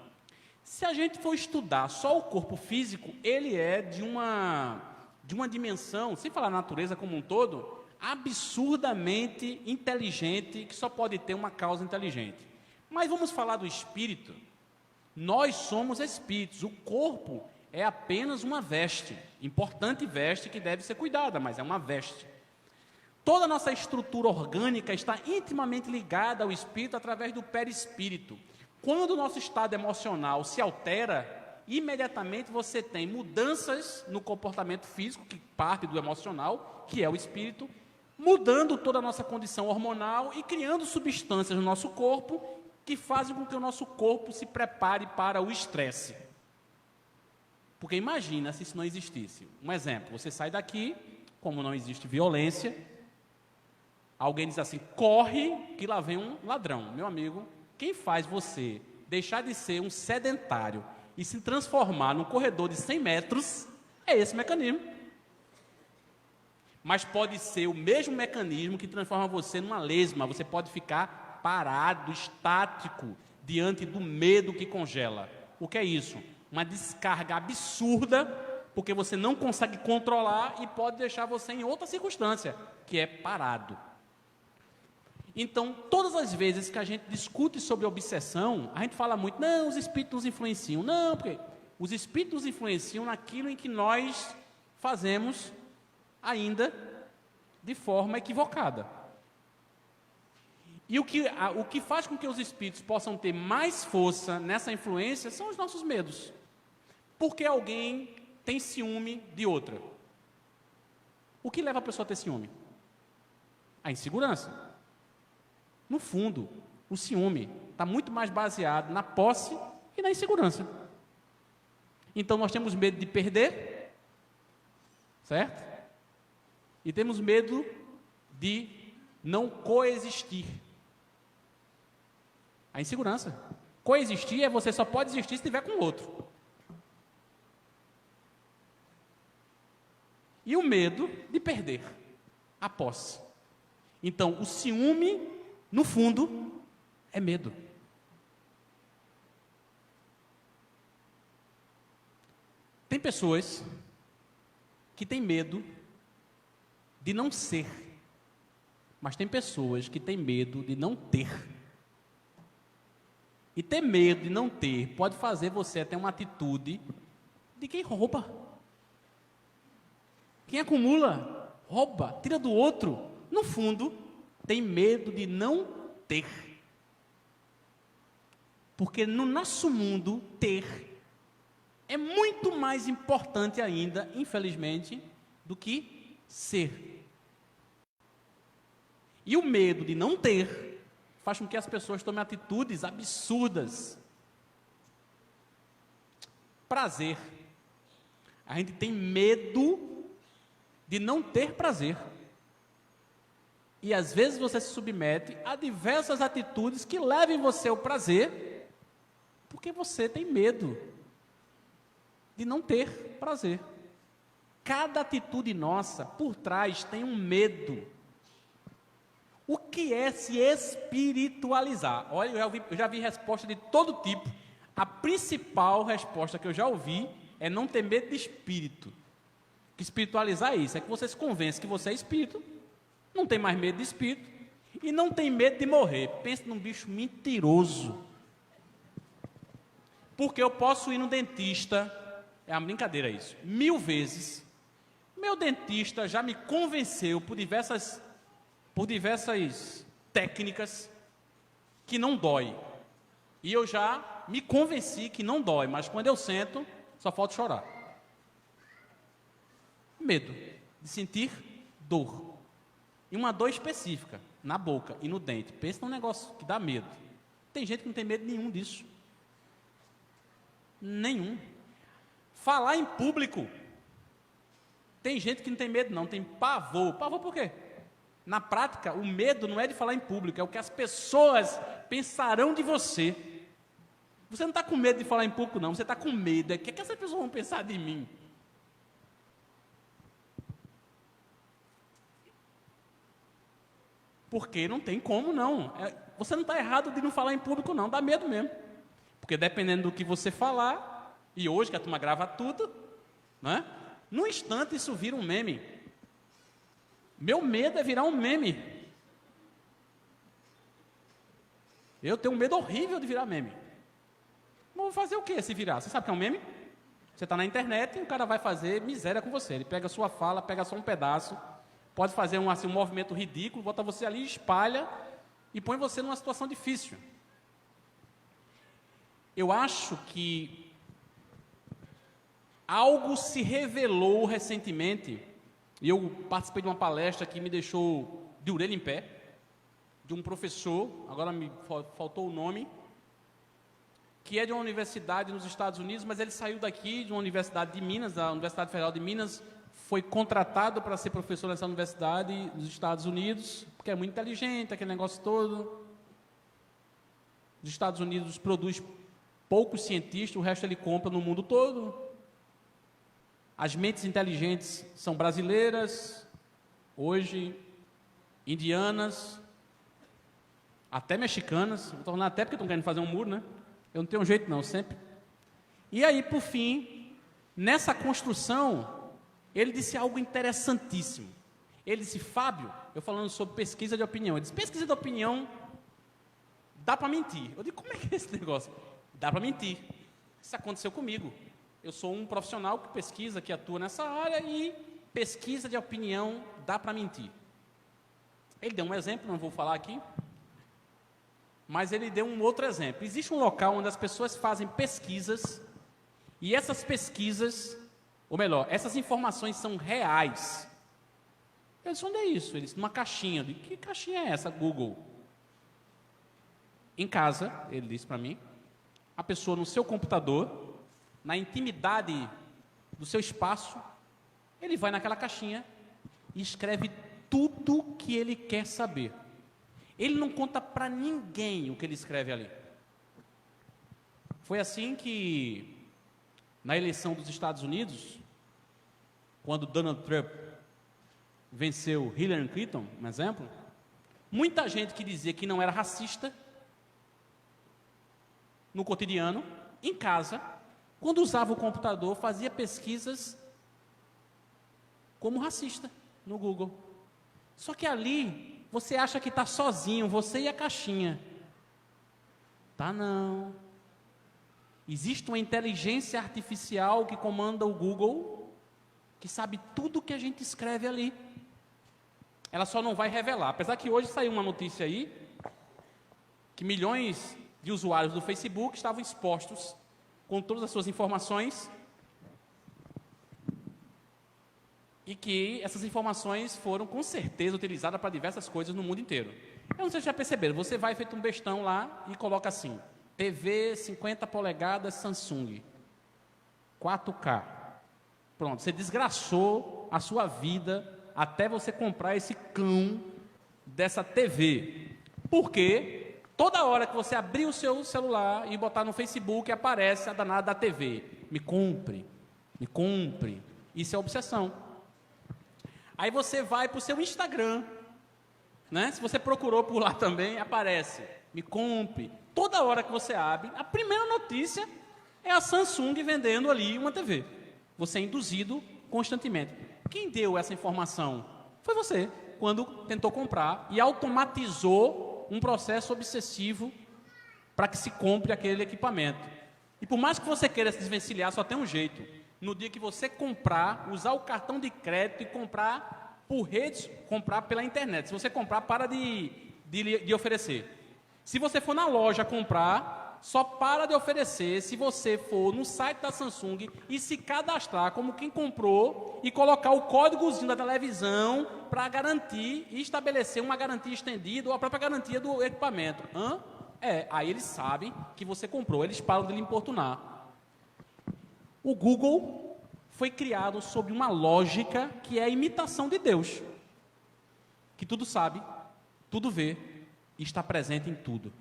Se a gente for estudar só o corpo físico, ele é de uma dimensão, sem falar natureza como um todo, absurdamente inteligente, que só pode ter uma causa inteligente. Mas vamos falar do espírito. Nós somos espíritos, o corpo é apenas uma veste, importante veste que deve ser cuidada, mas é uma veste. Toda a nossa estrutura orgânica está intimamente ligada ao espírito através do perispírito. Quando o nosso estado emocional se altera, imediatamente você tem mudanças no comportamento físico, que parte do emocional, que é o espírito, mudando toda a nossa condição hormonal e criando substâncias no nosso corpo que fazem com que o nosso corpo se prepare para o estresse. Porque imagina se isso não existisse. Um exemplo, você sai daqui, como não existe violência, alguém diz assim, corre que lá vem um ladrão. Meu amigo, quem faz você deixar de ser um sedentário e se transformar num corredor de 100 metros é esse mecanismo. Mas pode ser o mesmo mecanismo que transforma você numa lesma. Você pode ficar parado, estático, diante do medo que congela. O que é isso? Uma descarga absurda, porque você não consegue controlar e pode deixar você em outra circunstância, que é parado. Então, todas as vezes que a gente discute sobre obsessão, a gente fala muito, não, os espíritos nos influenciam. Não, porque os espíritos nos influenciam naquilo em que nós fazemos ainda de forma equivocada. E o que faz com que os espíritos possam ter mais força nessa influência são os nossos medos. Porque alguém tem ciúme de outra. O que leva a pessoa a ter ciúme? A insegurança. No fundo, o ciúme está muito mais baseado na posse e na insegurança. Então, nós temos medo de perder, certo? E temos medo de não coexistir. A insegurança. Coexistir é você só pode existir se estiver com o outro. E o medo de perder a posse. Então, o ciúme, no fundo, é medo. Tem pessoas que têm medo de não ser, mas tem pessoas que têm medo de não ter. E ter medo de não ter pode fazer você ter uma atitude de quem rouba. Quem acumula, rouba, tira do outro. No fundo, tem medo de não ter. Porque no nosso mundo, ter é muito mais importante ainda, infelizmente, do que ser. E o medo de não ter faz com que as pessoas tomem atitudes absurdas. Prazer. A gente tem medo de não ter prazer. E às vezes você se submete a diversas atitudes que levem você ao prazer, porque você tem medo de não ter prazer. Cada atitude nossa, por trás, tem um medo. O que é se espiritualizar? Olha, eu já vi resposta de todo tipo. A principal resposta que eu já ouvi é não ter medo de espírito. Que espiritualizar é isso, é que você se convence que você é espírito, não tem mais medo de espírito, e não tem medo de morrer. Pensa num bicho mentiroso. Porque eu posso ir no dentista, é uma brincadeira isso, 1000 vezes. Meu dentista já me convenceu por diversas técnicas que não dói. E eu já me convenci que não dói, mas quando eu sento, só falta chorar. Medo de sentir dor. E uma dor específica, na boca e no dente. Pensa num negócio que dá medo. Tem gente que não tem medo nenhum disso. Nenhum. Falar em público. Tem gente que não tem medo não, tem pavor. Pavor por quê? Na prática, o medo não é de falar em público, é o que as pessoas pensarão de você. Você não está com medo de falar em público não, você está com medo. O que essas pessoas vão pensar de mim? Porque não tem como não. Você não está errado de não falar em público não, dá medo mesmo. Porque dependendo do que você falar, e hoje que a turma grava tudo, né? Num instante isso vira um meme. Meu medo é virar um meme. Eu tenho um medo horrível de virar meme. Mas vou fazer o que se virar? Você sabe o que é um meme? Você está na internet e o cara vai fazer miséria com você. Ele pega a sua fala, pega só um pedaço, pode fazer um movimento ridículo, bota você ali, espalha e põe você numa situação difícil. Eu acho que algo se revelou recentemente, e eu participei de uma palestra que me deixou de orelha em pé, de um professor, agora me faltou o nome, que é de uma universidade nos Estados Unidos, mas ele saiu daqui, de uma universidade de Minas, da Universidade Federal de Minas, foi contratado para ser professor nessa universidade nos Estados Unidos, porque é muito inteligente, aquele negócio todo. Os Estados Unidos produz poucos cientistas, o resto ele compra no mundo todo. As mentes inteligentes são brasileiras, hoje, indianas, até mexicanas. Vou tornar até porque estão querendo fazer um muro, né? Eu não tenho jeito não, sempre. E aí, por fim, nessa construção, ele disse algo interessantíssimo. Ele disse, Fábio, eu falando sobre pesquisa de opinião, ele disse, pesquisa de opinião, dá para mentir. Eu digo, como é que é esse negócio? Dá para mentir. Isso aconteceu comigo. Eu sou um profissional que pesquisa, que atua nessa área e pesquisa de opinião dá para mentir. Ele deu um exemplo, não vou falar aqui, mas ele deu um outro exemplo. Existe um local onde as pessoas fazem pesquisas e essas pesquisas, ou melhor, essas informações são reais. Eu disse, onde é isso? Ele disse, numa caixinha. Eu disse, que caixinha é essa? Google. Em casa, ele disse para mim, a pessoa no seu computador, na intimidade do seu espaço, ele vai naquela caixinha e escreve tudo que ele quer saber. Ele não conta para ninguém o que ele escreve ali. Foi assim que, na eleição dos Estados Unidos, quando Donald Trump venceu Hillary Clinton, um exemplo, muita gente que dizia que não era racista, no cotidiano, em casa, quando usava o computador, fazia pesquisas como racista no Google. Só que ali, você acha que está sozinho, você e a caixinha. Tá não. Existe uma inteligência artificial que comanda o Google, que sabe tudo que a gente escreve ali. Ela só não vai revelar. Apesar que hoje saiu uma notícia aí, que milhões de usuários do Facebook estavam expostos com todas as suas informações e que essas informações foram com certeza utilizadas para diversas coisas no mundo inteiro. Eu não sei se já perceberam, você vai feito um bestão lá e coloca assim, TV 50 polegadas Samsung, 4K. Pronto, você desgraçou a sua vida até você comprar esse cão dessa TV. Por quê? Toda hora que você abrir o seu celular e botar no Facebook, aparece a danada da TV. Me compre, me compre. Isso é obsessão. Aí você vai para o seu Instagram, né? Se você procurou por lá também, aparece. me compre. Toda hora que você abre, a primeira notícia é a Samsung vendendo ali uma TV. Você é induzido constantemente. Quem deu essa informação? Foi você, quando tentou comprar e automatizou um processo obsessivo para que se compre aquele equipamento. E por mais que você queira se desvencilhar, só tem um jeito. No dia que você comprar, usar o cartão de crédito e comprar por redes, comprar pela internet. Se você comprar, para de oferecer. Se você for na loja comprar, só para de oferecer se você for no site da Samsung e se cadastrar como quem comprou e colocar o códigozinho da televisão para garantir e estabelecer uma garantia estendida ou a própria garantia do equipamento. Aí eles sabem que você comprou, eles param de lhe importunar. O Google foi criado sob uma lógica que é a imitação de Deus, que tudo sabe, tudo vê e está presente em tudo.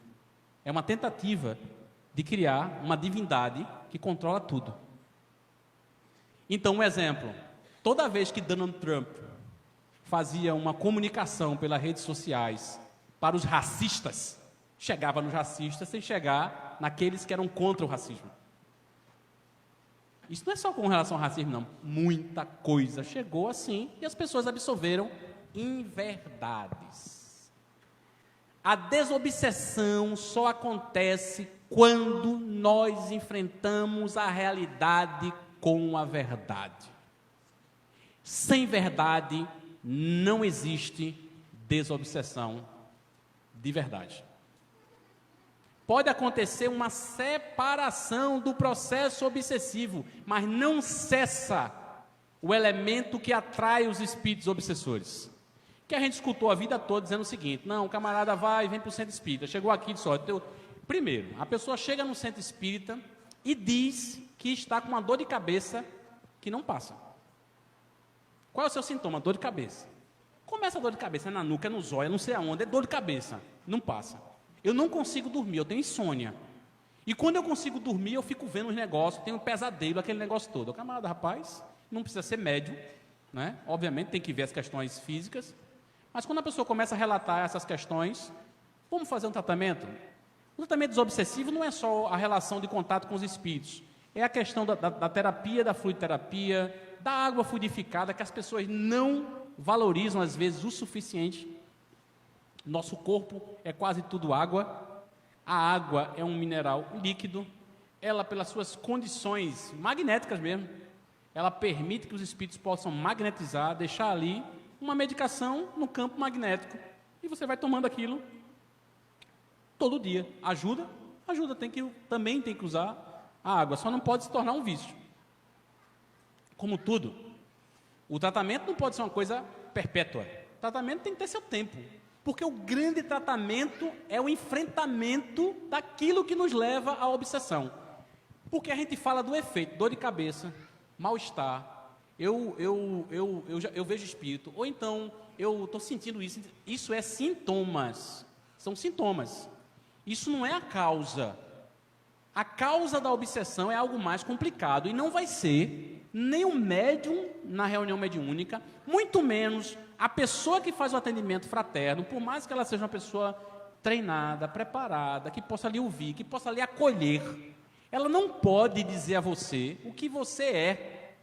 É uma tentativa de criar uma divindade que controla tudo. Então, um exemplo. Toda vez que Donald Trump fazia uma comunicação pelas redes sociais para os racistas, chegava nos racistas sem chegar naqueles que eram contra o racismo. Isso não é só com relação ao racismo, não. Muita coisa chegou assim e as pessoas absorveram inverdades. A desobsessão só acontece quando nós enfrentamos a realidade com a verdade. Sem verdade, não existe desobsessão de verdade. Pode acontecer uma separação do processo obsessivo, mas não cessa o elemento que atrai os espíritos obsessores. Que a gente escutou a vida toda dizendo o seguinte: não, o camarada vai e vem para o centro espírita. Chegou aqui e disse: primeiro, a pessoa chega no centro espírita e diz que está com uma dor de cabeça que não passa. Qual é o seu sintoma? Dor de cabeça. Começa a dor de cabeça, é na nuca, é no zóio, não sei aonde, é dor de cabeça. Não passa. Eu não consigo dormir, eu tenho insônia. E quando eu consigo dormir, eu fico vendo os negócios, tenho um pesadelo, aquele negócio todo. O camarada, rapaz, não precisa ser médium, né? Obviamente tem que ver as questões físicas. Mas quando a pessoa começa a relatar essas questões, vamos fazer um tratamento? O tratamento desobsessivo não é só a relação de contato com os espíritos. É a questão da terapia, da fluidoterapia, da água fluidificada, que as pessoas não valorizam, às vezes, o suficiente. Nosso corpo é quase tudo água. A água é um mineral líquido. Ela, pelas suas condições magnéticas mesmo, ela permite que os espíritos possam magnetizar, deixar ali uma medicação no campo magnético. E você vai tomando aquilo todo dia. Ajuda? Ajuda. Também tem que usar a água. Só não pode se tornar um vício. Como tudo, o tratamento não pode ser uma coisa perpétua. O tratamento tem que ter seu tempo. Porque o grande tratamento é o enfrentamento daquilo que nos leva à obsessão. Porque a gente fala do efeito, dor de cabeça, mal-estar, eu vejo espírito, ou então eu estou sentindo isso. Isso é sintomas, são sintomas. Isso não é a causa. A causa da obsessão é algo mais complicado e não vai ser nem o médium na reunião mediúnica, muito menos a pessoa que faz o atendimento fraterno, por mais que ela seja uma pessoa treinada, preparada, que possa lhe ouvir, que possa lhe acolher, ela não pode dizer a você o que você é.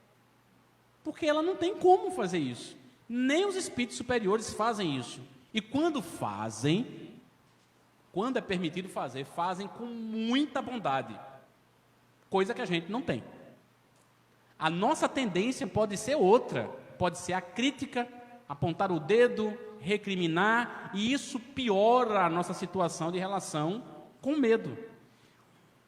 Porque ela não tem como fazer isso. Nem os espíritos superiores fazem isso. E quando fazem, quando é permitido fazer, fazem com muita bondade. Coisa que a gente não tem. A nossa tendência pode ser outra. Pode ser a crítica, apontar o dedo, recriminar. E isso piora a nossa situação de relação com medo.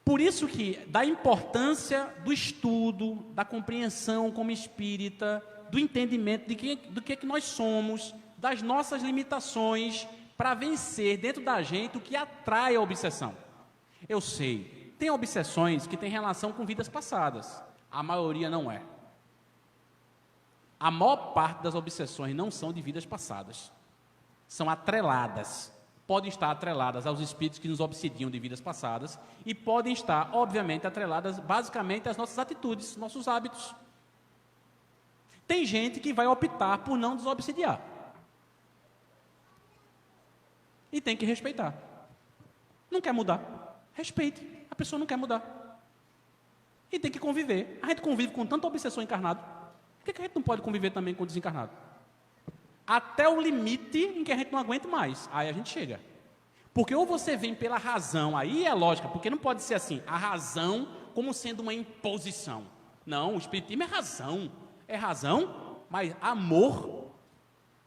Por isso que da importância do estudo, da compreensão como espírita, do entendimento do que nós somos, das nossas limitações, para vencer dentro da gente o que atrai a obsessão. Eu sei, tem obsessões que têm relação com vidas passadas, a maioria não é. A maior parte das obsessões não são de vidas passadas, são atreladas. Podem estar atreladas aos espíritos que nos obsediam de vidas passadas e podem estar, obviamente, atreladas basicamente às nossas atitudes, nossos hábitos. Tem gente que vai optar por não desobsediar. E tem que respeitar. Não quer mudar. Respeite. A pessoa não quer mudar. E tem que conviver. A gente convive com tanta obsessão encarnado. Por que a gente não pode conviver também com o desencarnado? Até o limite em que a gente não aguenta mais. Aí a gente chega. Porque ou você vem pela razão, aí é lógica, porque não pode ser assim, a razão como sendo uma imposição. Não, o Espiritismo é razão, mas amor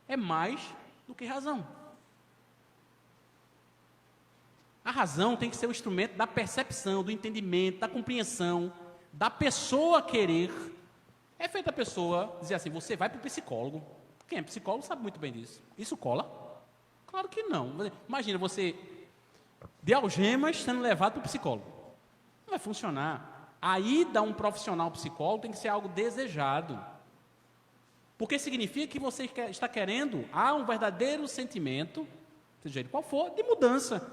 é mais do que razão. A razão tem que ser o instrumento da percepção, do entendimento, da compreensão, da pessoa querer. É feita a pessoa dizer assim, você vai para o psicólogo. Quem é psicólogo sabe muito bem disso. Isso cola? Claro que não. Imagina você de algemas sendo levado para o psicólogo. Não vai funcionar. A ida a um profissional psicólogo tem que ser algo desejado. Porque significa que você está querendo, há um verdadeiro sentimento, seja ele qual for, de mudança,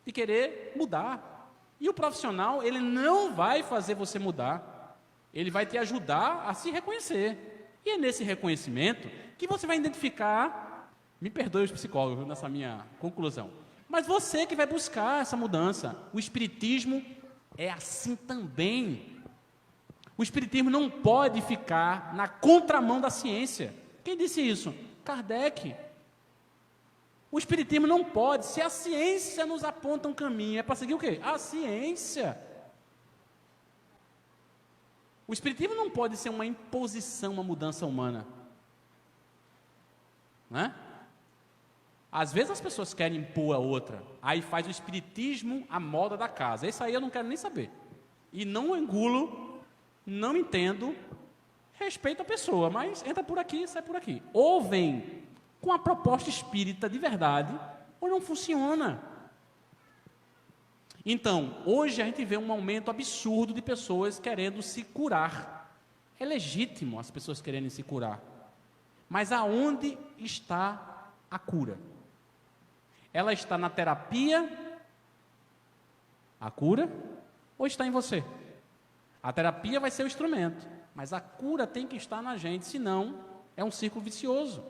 de querer mudar. E o profissional, ele não vai fazer você mudar. Ele vai te ajudar a se reconhecer. E é nesse reconhecimento que você vai identificar. Me perdoe os psicólogos nessa minha conclusão. Mas você que vai buscar essa mudança. O Espiritismo é assim também. O Espiritismo não pode ficar na contramão da ciência. Quem disse isso? Kardec. O Espiritismo não pode. Se a ciência nos aponta um caminho, é para seguir o quê? A ciência. O Espiritismo não pode ser uma imposição, uma mudança humana. Não é? Às vezes as pessoas querem impor a outra, aí faz o espiritismo a moda da casa. Isso aí eu não quero nem saber. E não engulo, não entendo, respeito a pessoa, mas entra por aqui, sai por aqui. Ou vem com a proposta espírita de verdade, ou não funciona. Então, hoje a gente vê um aumento absurdo de pessoas querendo se curar. É legítimo as pessoas quererem se curar. Mas aonde está a cura? Ela está na terapia, a cura, ou está em você? A terapia vai ser o instrumento, mas a cura tem que estar na gente, senão é um círculo vicioso.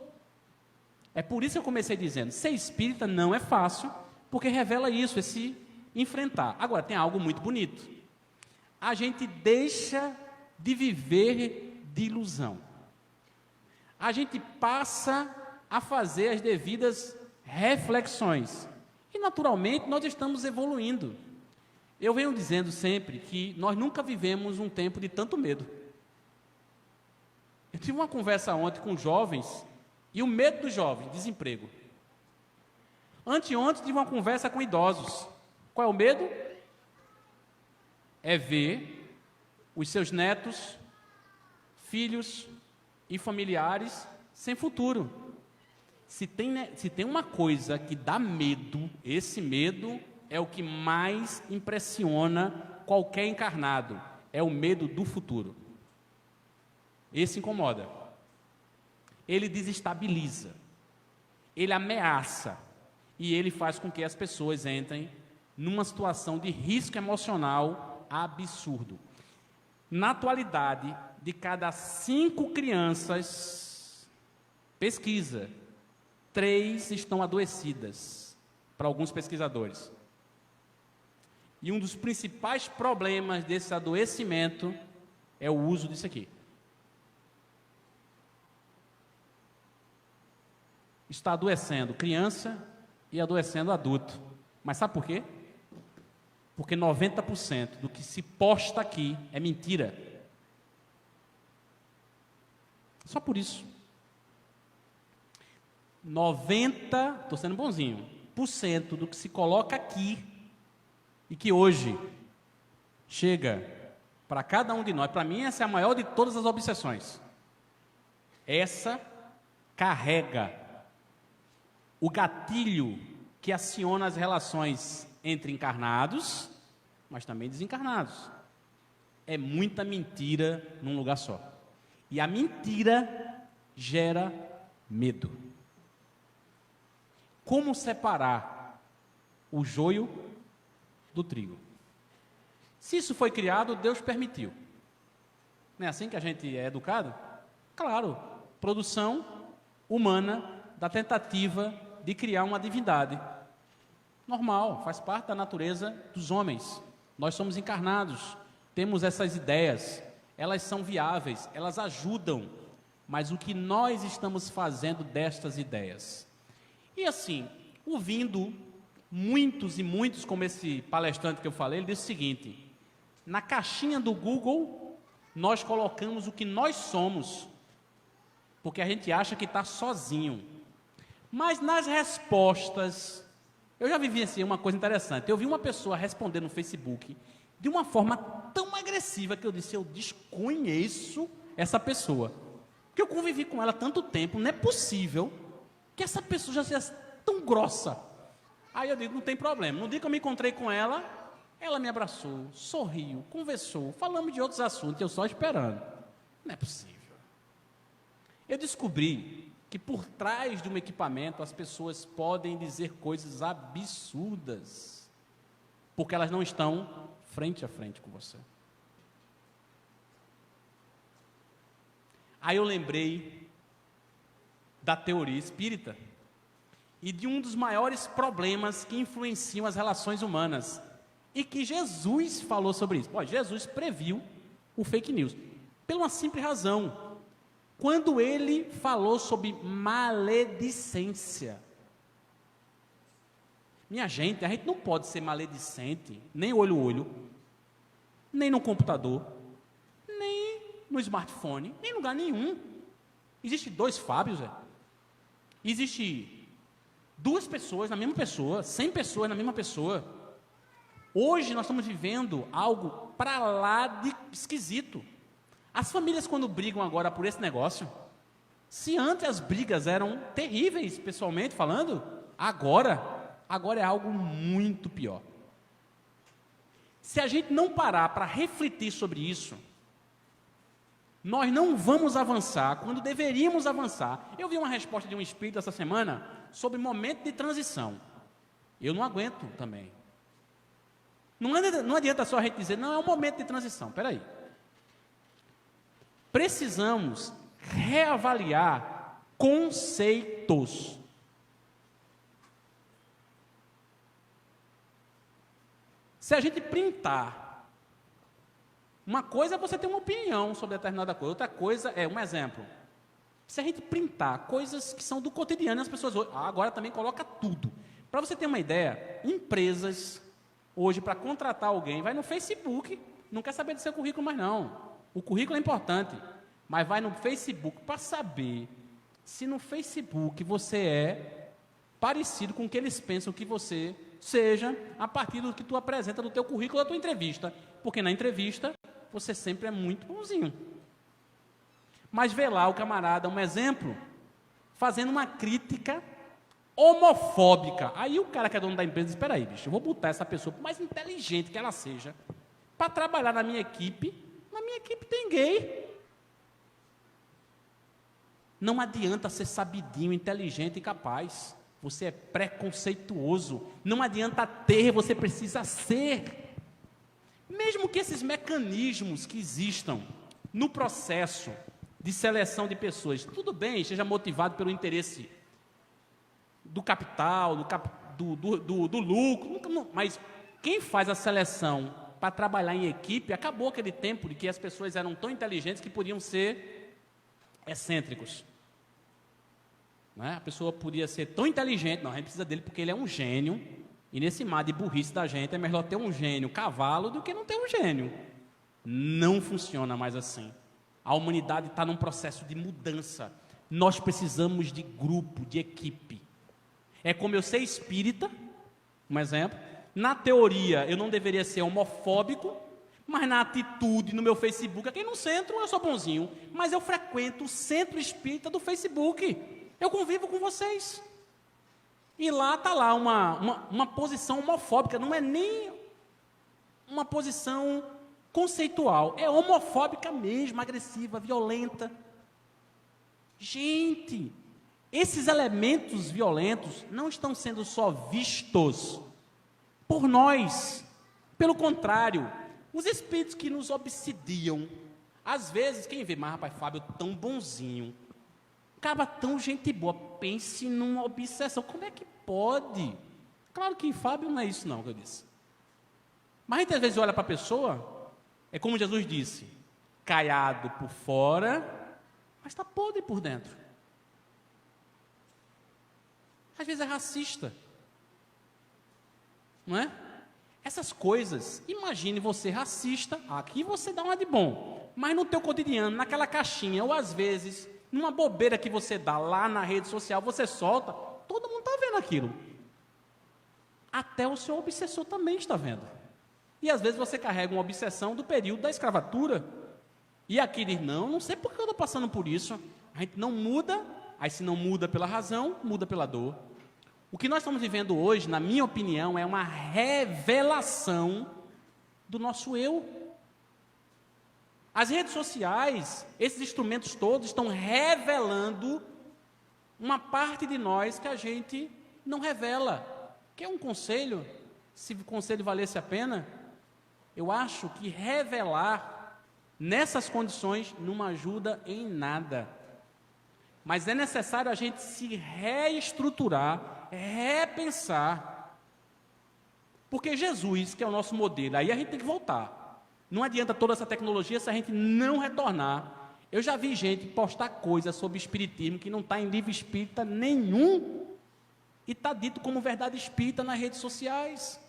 É por isso que eu comecei dizendo, ser espírita não é fácil, porque revela isso, esse enfrentar. Agora, tem algo muito bonito. A gente deixa de viver de ilusão. A gente passa a fazer as devidas reflexões. E, naturalmente, nós estamos evoluindo. Eu venho dizendo sempre que nós nunca vivemos um tempo de tanto medo. Eu tive uma conversa ontem com jovens, e o medo dos jovens, desemprego. Anteontem tive uma conversa com idosos. Qual é o medo? É ver os seus netos, filhos e familiares sem futuro. Se tem uma coisa que dá medo, esse medo é o que mais impressiona qualquer encarnado. É o medo do futuro. Esse incomoda. Ele desestabiliza. Ele ameaça. E ele faz com que as pessoas entrem numa situação de risco emocional absurdo. Na atualidade, de cada 5 crianças, pesquisa, 3 estão adoecidas, para alguns pesquisadores. E um dos principais problemas desse adoecimento é o uso disso aqui. Está adoecendo criança e adoecendo adulto. Mas sabe por quê? Porque 90% do que se posta aqui é mentira. Só por isso. 90%, estou sendo bonzinho, % do que se coloca aqui e que hoje chega para cada um de nós, para mim essa é a maior de todas as obsessões. Essa carrega o gatilho que aciona as relações entre encarnados, mas também desencarnados. É muita mentira num lugar só. E a mentira gera medo. Como separar o joio do trigo? Se isso foi criado, Deus permitiu. Não é assim que a gente é educado? Claro, produção humana da tentativa de criar uma divindade. Normal, faz parte da natureza dos homens. Nós somos encarnados, temos essas ideias, elas são viáveis, elas ajudam, mas o que nós estamos fazendo destas ideias? E assim, ouvindo muitos e muitos, como esse palestrante que eu falei, ele disse o seguinte: na caixinha do Google, nós colocamos o que nós somos, porque a gente acha que está sozinho. Mas nas respostas, eu já vivi assim, uma coisa interessante. Eu vi uma pessoa responder no Facebook de uma forma tão agressiva que eu disse: eu desconheço essa pessoa. Porque eu convivi com ela há tanto tempo, não é possível que essa pessoa já seja tão grossa. Aí eu digo: não tem problema. No dia que eu me encontrei com ela, ela me abraçou, sorriu, conversou, falamos de outros assuntos, eu só esperando. Não é possível. Eu descobri que por trás de um equipamento as pessoas podem dizer coisas absurdas, porque elas não estão frente a frente com você. Aí eu lembrei da teoria espírita e de um dos maiores problemas que influenciam as relações humanas, e que Jesus falou sobre isso. Jesus previu o fake news, pela uma simples razão. Quando ele falou sobre maledicência. Minha gente, a gente não pode ser maledicente, nem olho a olho, nem no computador, nem no smartphone, nem em lugar nenhum. Existe dois Fábios, existe duas pessoas na mesma pessoa, 100 pessoas na mesma pessoa. Hoje nós estamos vivendo algo para lá de esquisito. As famílias, quando brigam agora por esse negócio, se antes as brigas eram terríveis, pessoalmente falando, agora é algo muito pior. Se a gente não parar para refletir sobre isso, nós não vamos avançar quando deveríamos avançar. Eu vi uma resposta de um espírito essa semana sobre momento de transição. Eu não aguento também. Não adianta só a gente dizer: não, é um momento de transição. Espera aí. Precisamos reavaliar conceitos. Se a gente printar, uma coisa é você ter uma opinião sobre determinada coisa, outra coisa é, um exemplo, se a gente printar coisas que são do cotidiano, as pessoas agora também coloca tudo. Para você ter uma ideia, empresas, hoje, para contratar alguém, vai no Facebook, não quer saber do seu currículo mais não. O currículo é importante, mas vai no Facebook para saber se no Facebook você é parecido com o que eles pensam que você seja, a partir do que tu apresenta no teu currículo, da tua entrevista. Porque na entrevista, você sempre é muito bonzinho. Mas vê lá o camarada, um exemplo, fazendo uma crítica homofóbica. Aí o cara que é dono da empresa diz: espera aí, bicho, eu vou botar essa pessoa, por mais inteligente que ela seja, para trabalhar na minha equipe. Na minha equipe tem gay. Não adianta ser sabidinho, inteligente e capaz. Você é preconceituoso. Não adianta ter, você precisa ser. Mesmo que esses mecanismos que existam no processo de seleção de pessoas, tudo bem, esteja motivado pelo interesse do capital, do lucro, mas quem faz a seleção para trabalhar em equipe, acabou aquele tempo de que as pessoas eram tão inteligentes que podiam ser excêntricos. Não é? A pessoa podia ser tão inteligente, não, a gente precisa dele porque ele é um gênio, e nesse mar de burrice da gente é melhor ter um gênio cavalo do que não ter um gênio. Não funciona mais assim. A humanidade está num processo de mudança. Nós precisamos de grupo, de equipe. É como eu ser espírita, um exemplo. Na teoria, eu não deveria ser homofóbico, mas na atitude, no meu Facebook, aqui no centro, eu sou bonzinho, mas eu frequento o centro espírita do Facebook. Eu convivo com vocês. E lá está lá uma posição homofóbica, não é nem uma posição conceitual, é homofóbica mesmo, agressiva, violenta. Gente, esses elementos violentos não estão sendo só vistos por nós. Pelo contrário, os espíritos que nos obsidiam, às vezes, quem vê, mas rapaz, Fábio, tão bonzinho, acaba tão gente boa, pense numa obsessão, como é que pode? Claro que Fábio não é isso não que eu disse. Mas a gente às vezes olha para a pessoa, é como Jesus disse, caiado por fora, mas está podre por dentro. Às vezes é racista, não é? Essas coisas, imagine você racista, aqui você dá uma de bom, mas no teu cotidiano, naquela caixinha, ou às vezes, numa bobeira que você dá lá na rede social, você solta, todo mundo está vendo aquilo. Até o seu obsessor também está vendo. E às vezes você carrega uma obsessão do período da escravatura. E aqui diz, não sei por que eu estou passando por isso. A gente não muda, aí se não muda pela razão, muda pela dor. O que nós estamos vivendo hoje, na minha opinião, é uma revelação do nosso eu. As redes sociais, esses instrumentos todos estão revelando uma parte de nós que a gente não revela. Quer um conselho? Se o conselho valesse a pena, eu acho que revelar nessas condições não ajuda em nada. Mas é necessário a gente se reestruturar, repensar. Porque Jesus, que é o nosso modelo, aí a gente tem que voltar. Não adianta toda essa tecnologia se a gente não retornar. Eu já vi gente postar coisas sobre espiritismo que não está em livro espírita nenhum e está dito como verdade espírita nas redes sociais.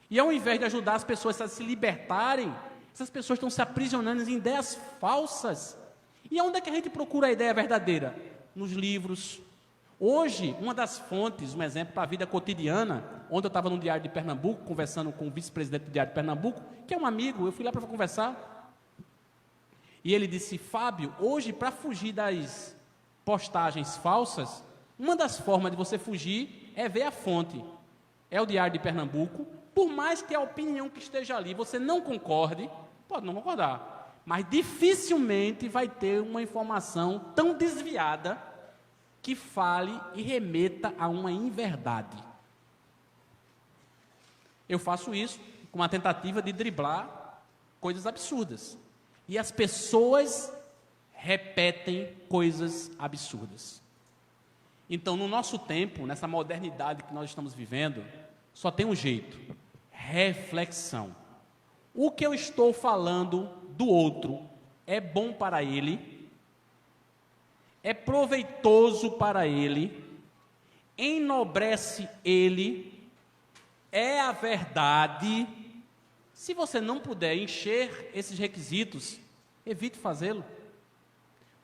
E ao invés de ajudar as pessoas a se libertarem, essas pessoas estão se aprisionando em ideias falsas. E onde é que a gente procura a ideia verdadeira? Nos livros. Hoje, uma das fontes, um exemplo para a vida cotidiana, onde eu estava no Diário de Pernambuco, conversando com o vice-presidente do Diário de Pernambuco, que é um amigo, eu fui lá para conversar, e ele disse, Fábio, hoje, para fugir das postagens falsas, uma das formas de você fugir é ver a fonte. É o Diário de Pernambuco, por mais que a opinião que esteja ali você não concorde, pode não concordar, mas dificilmente vai ter uma informação tão desviada que fale e remeta a uma inverdade. Eu faço isso com uma tentativa de driblar coisas absurdas. E as pessoas repetem coisas absurdas. Então, no nosso tempo, nessa modernidade que nós estamos vivendo, só tem um jeito: reflexão. O que eu estou falando do outro é bom para ele, é proveitoso para ele, enobrece ele, é a verdade. Se você não puder encher esses requisitos, evite fazê-lo.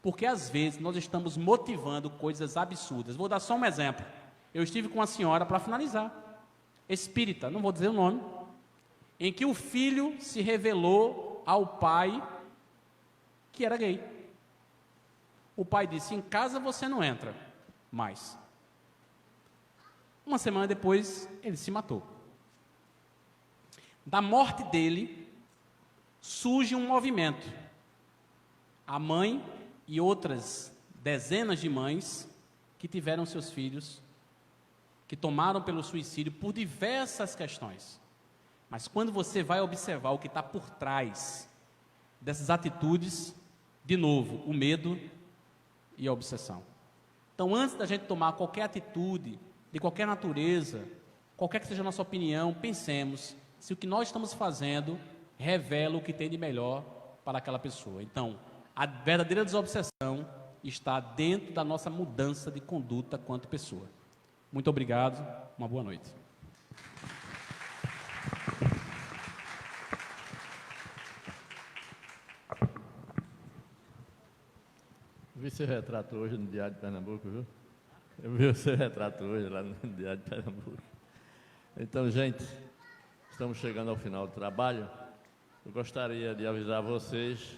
Porque às vezes nós estamos motivando coisas absurdas. Vou dar só um exemplo. Eu estive com uma senhora, para finalizar, espírita, não vou dizer o nome, em que o filho se revelou ao pai que era gay. O pai disse, em casa você não entra mais. Uma semana depois, ele se matou. Da morte dele, surge um movimento. A mãe e outras dezenas de mães que tiveram seus filhos, que tomaram pelo suicídio por diversas questões. Mas quando você vai observar o que está por trás dessas atitudes, de novo, o medo e a obsessão. Então, antes da gente tomar qualquer atitude, de qualquer natureza, qualquer que seja a nossa opinião, pensemos se o que nós estamos fazendo revela o que tem de melhor para aquela pessoa. Então, a verdadeira desobsessão está dentro da nossa mudança de conduta quanto pessoa. Muito obrigado, uma boa noite. Eu vi seu retrato hoje no Diário de Pernambuco, viu? Eu vi o seu retrato hoje lá no Diário de Pernambuco. Então, gente, estamos chegando ao final do trabalho. Eu gostaria de avisar vocês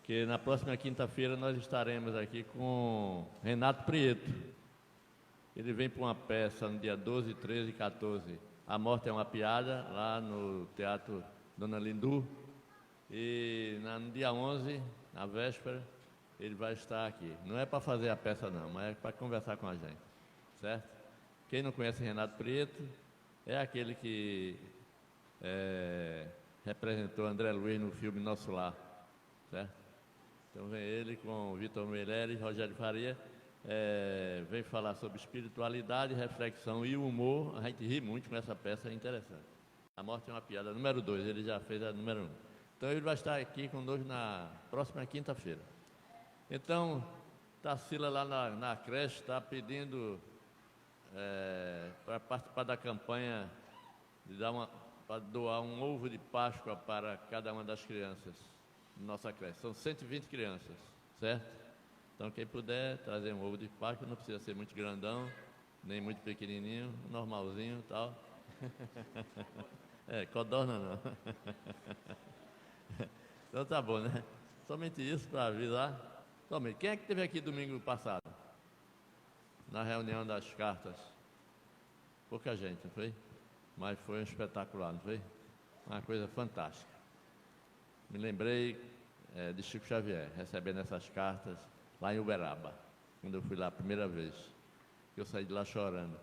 que na próxima quinta-feira nós estaremos aqui com Renato Prieto. Ele vem para uma peça no dia 12, 13 e 14. A Morte é uma Piada, lá no Teatro Dona Lindu. E no dia 11, na véspera, ele vai estar aqui. Não é para fazer a peça não, mas é para conversar com a gente, certo? Quem não conhece Renato Prieto, é aquele que representou André Luiz no filme Nosso Lar, certo? Então vem ele com Vitor Meirelles, Rogério Faria. veio falar sobre espiritualidade, reflexão e humor. A gente ri muito com essa peça, é interessante. A Morte é uma Piada, número 2, ele já fez a número 1. Então ele vai estar aqui conosco na próxima quinta-feira. Então, Tarsila lá na creche está pedindo para participar da campanha para doar um ovo de Páscoa para cada uma das crianças da nossa creche. São 120 crianças, certo? Então quem puder trazer um ovo de Páscoa, não precisa ser muito grandão, nem muito pequenininho, normalzinho e tal. Codorna não. Então tá bom, né? Somente isso para avisar. Somente. Quem é que esteve aqui domingo passado? Na reunião das cartas? Pouca gente, não foi? Mas foi um espetacular, não foi? Uma coisa fantástica. Me lembrei de Chico Xavier, recebendo essas cartas lá em Uberaba, quando eu fui lá a primeira vez. Eu saí de lá chorando.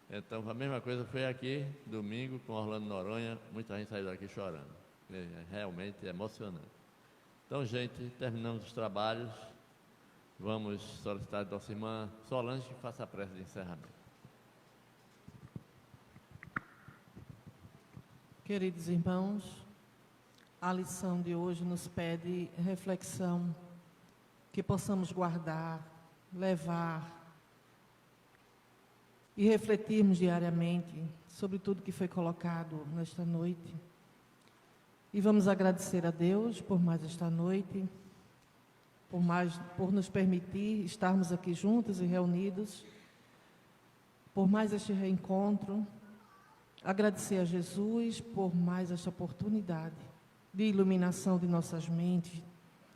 Então, a mesma coisa foi aqui, domingo, com Orlando Noronha, muita gente saiu daqui chorando. Realmente emocionante. Então, gente, terminamos os trabalhos. Vamos solicitar da nossa irmã Solange que faça a prece de encerramento. Queridos irmãos, a lição de hoje nos pede reflexão, que possamos guardar, levar e refletirmos diariamente sobre tudo que foi colocado nesta noite. E vamos agradecer a Deus por mais esta noite, por nos permitir estarmos aqui juntos e reunidos, por mais este reencontro. Agradecer a Jesus por mais esta oportunidade de iluminação de nossas mentes,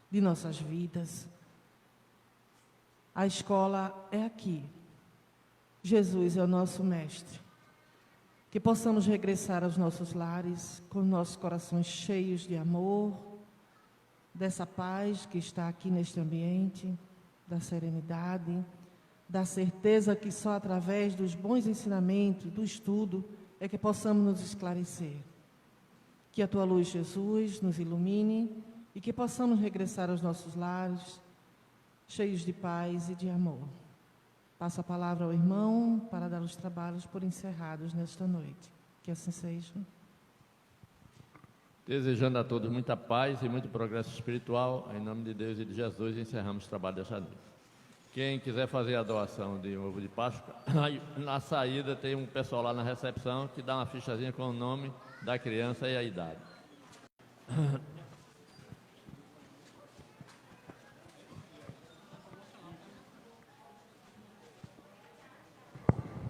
de nossas vidas. A escola é aqui. Jesus é o nosso mestre. Que possamos regressar aos nossos lares com nossos corações cheios de amor, dessa paz que está aqui neste ambiente, da serenidade, da certeza que só através dos bons ensinamentos, do estudo, é que possamos nos esclarecer. Que a Tua luz, Jesus, nos ilumine e que possamos regressar aos nossos lares, cheios de paz e de amor. Passo a palavra ao irmão para dar os trabalhos por encerrados nesta noite. Que assim seja. Desejando a todos muita paz e muito progresso espiritual, em nome de Deus e de Jesus, encerramos o trabalho desta noite. Quem quiser fazer a doação de um ovo de Páscoa, na saída tem um pessoal lá na recepção que dá uma fichazinha com o nome da criança e a idade.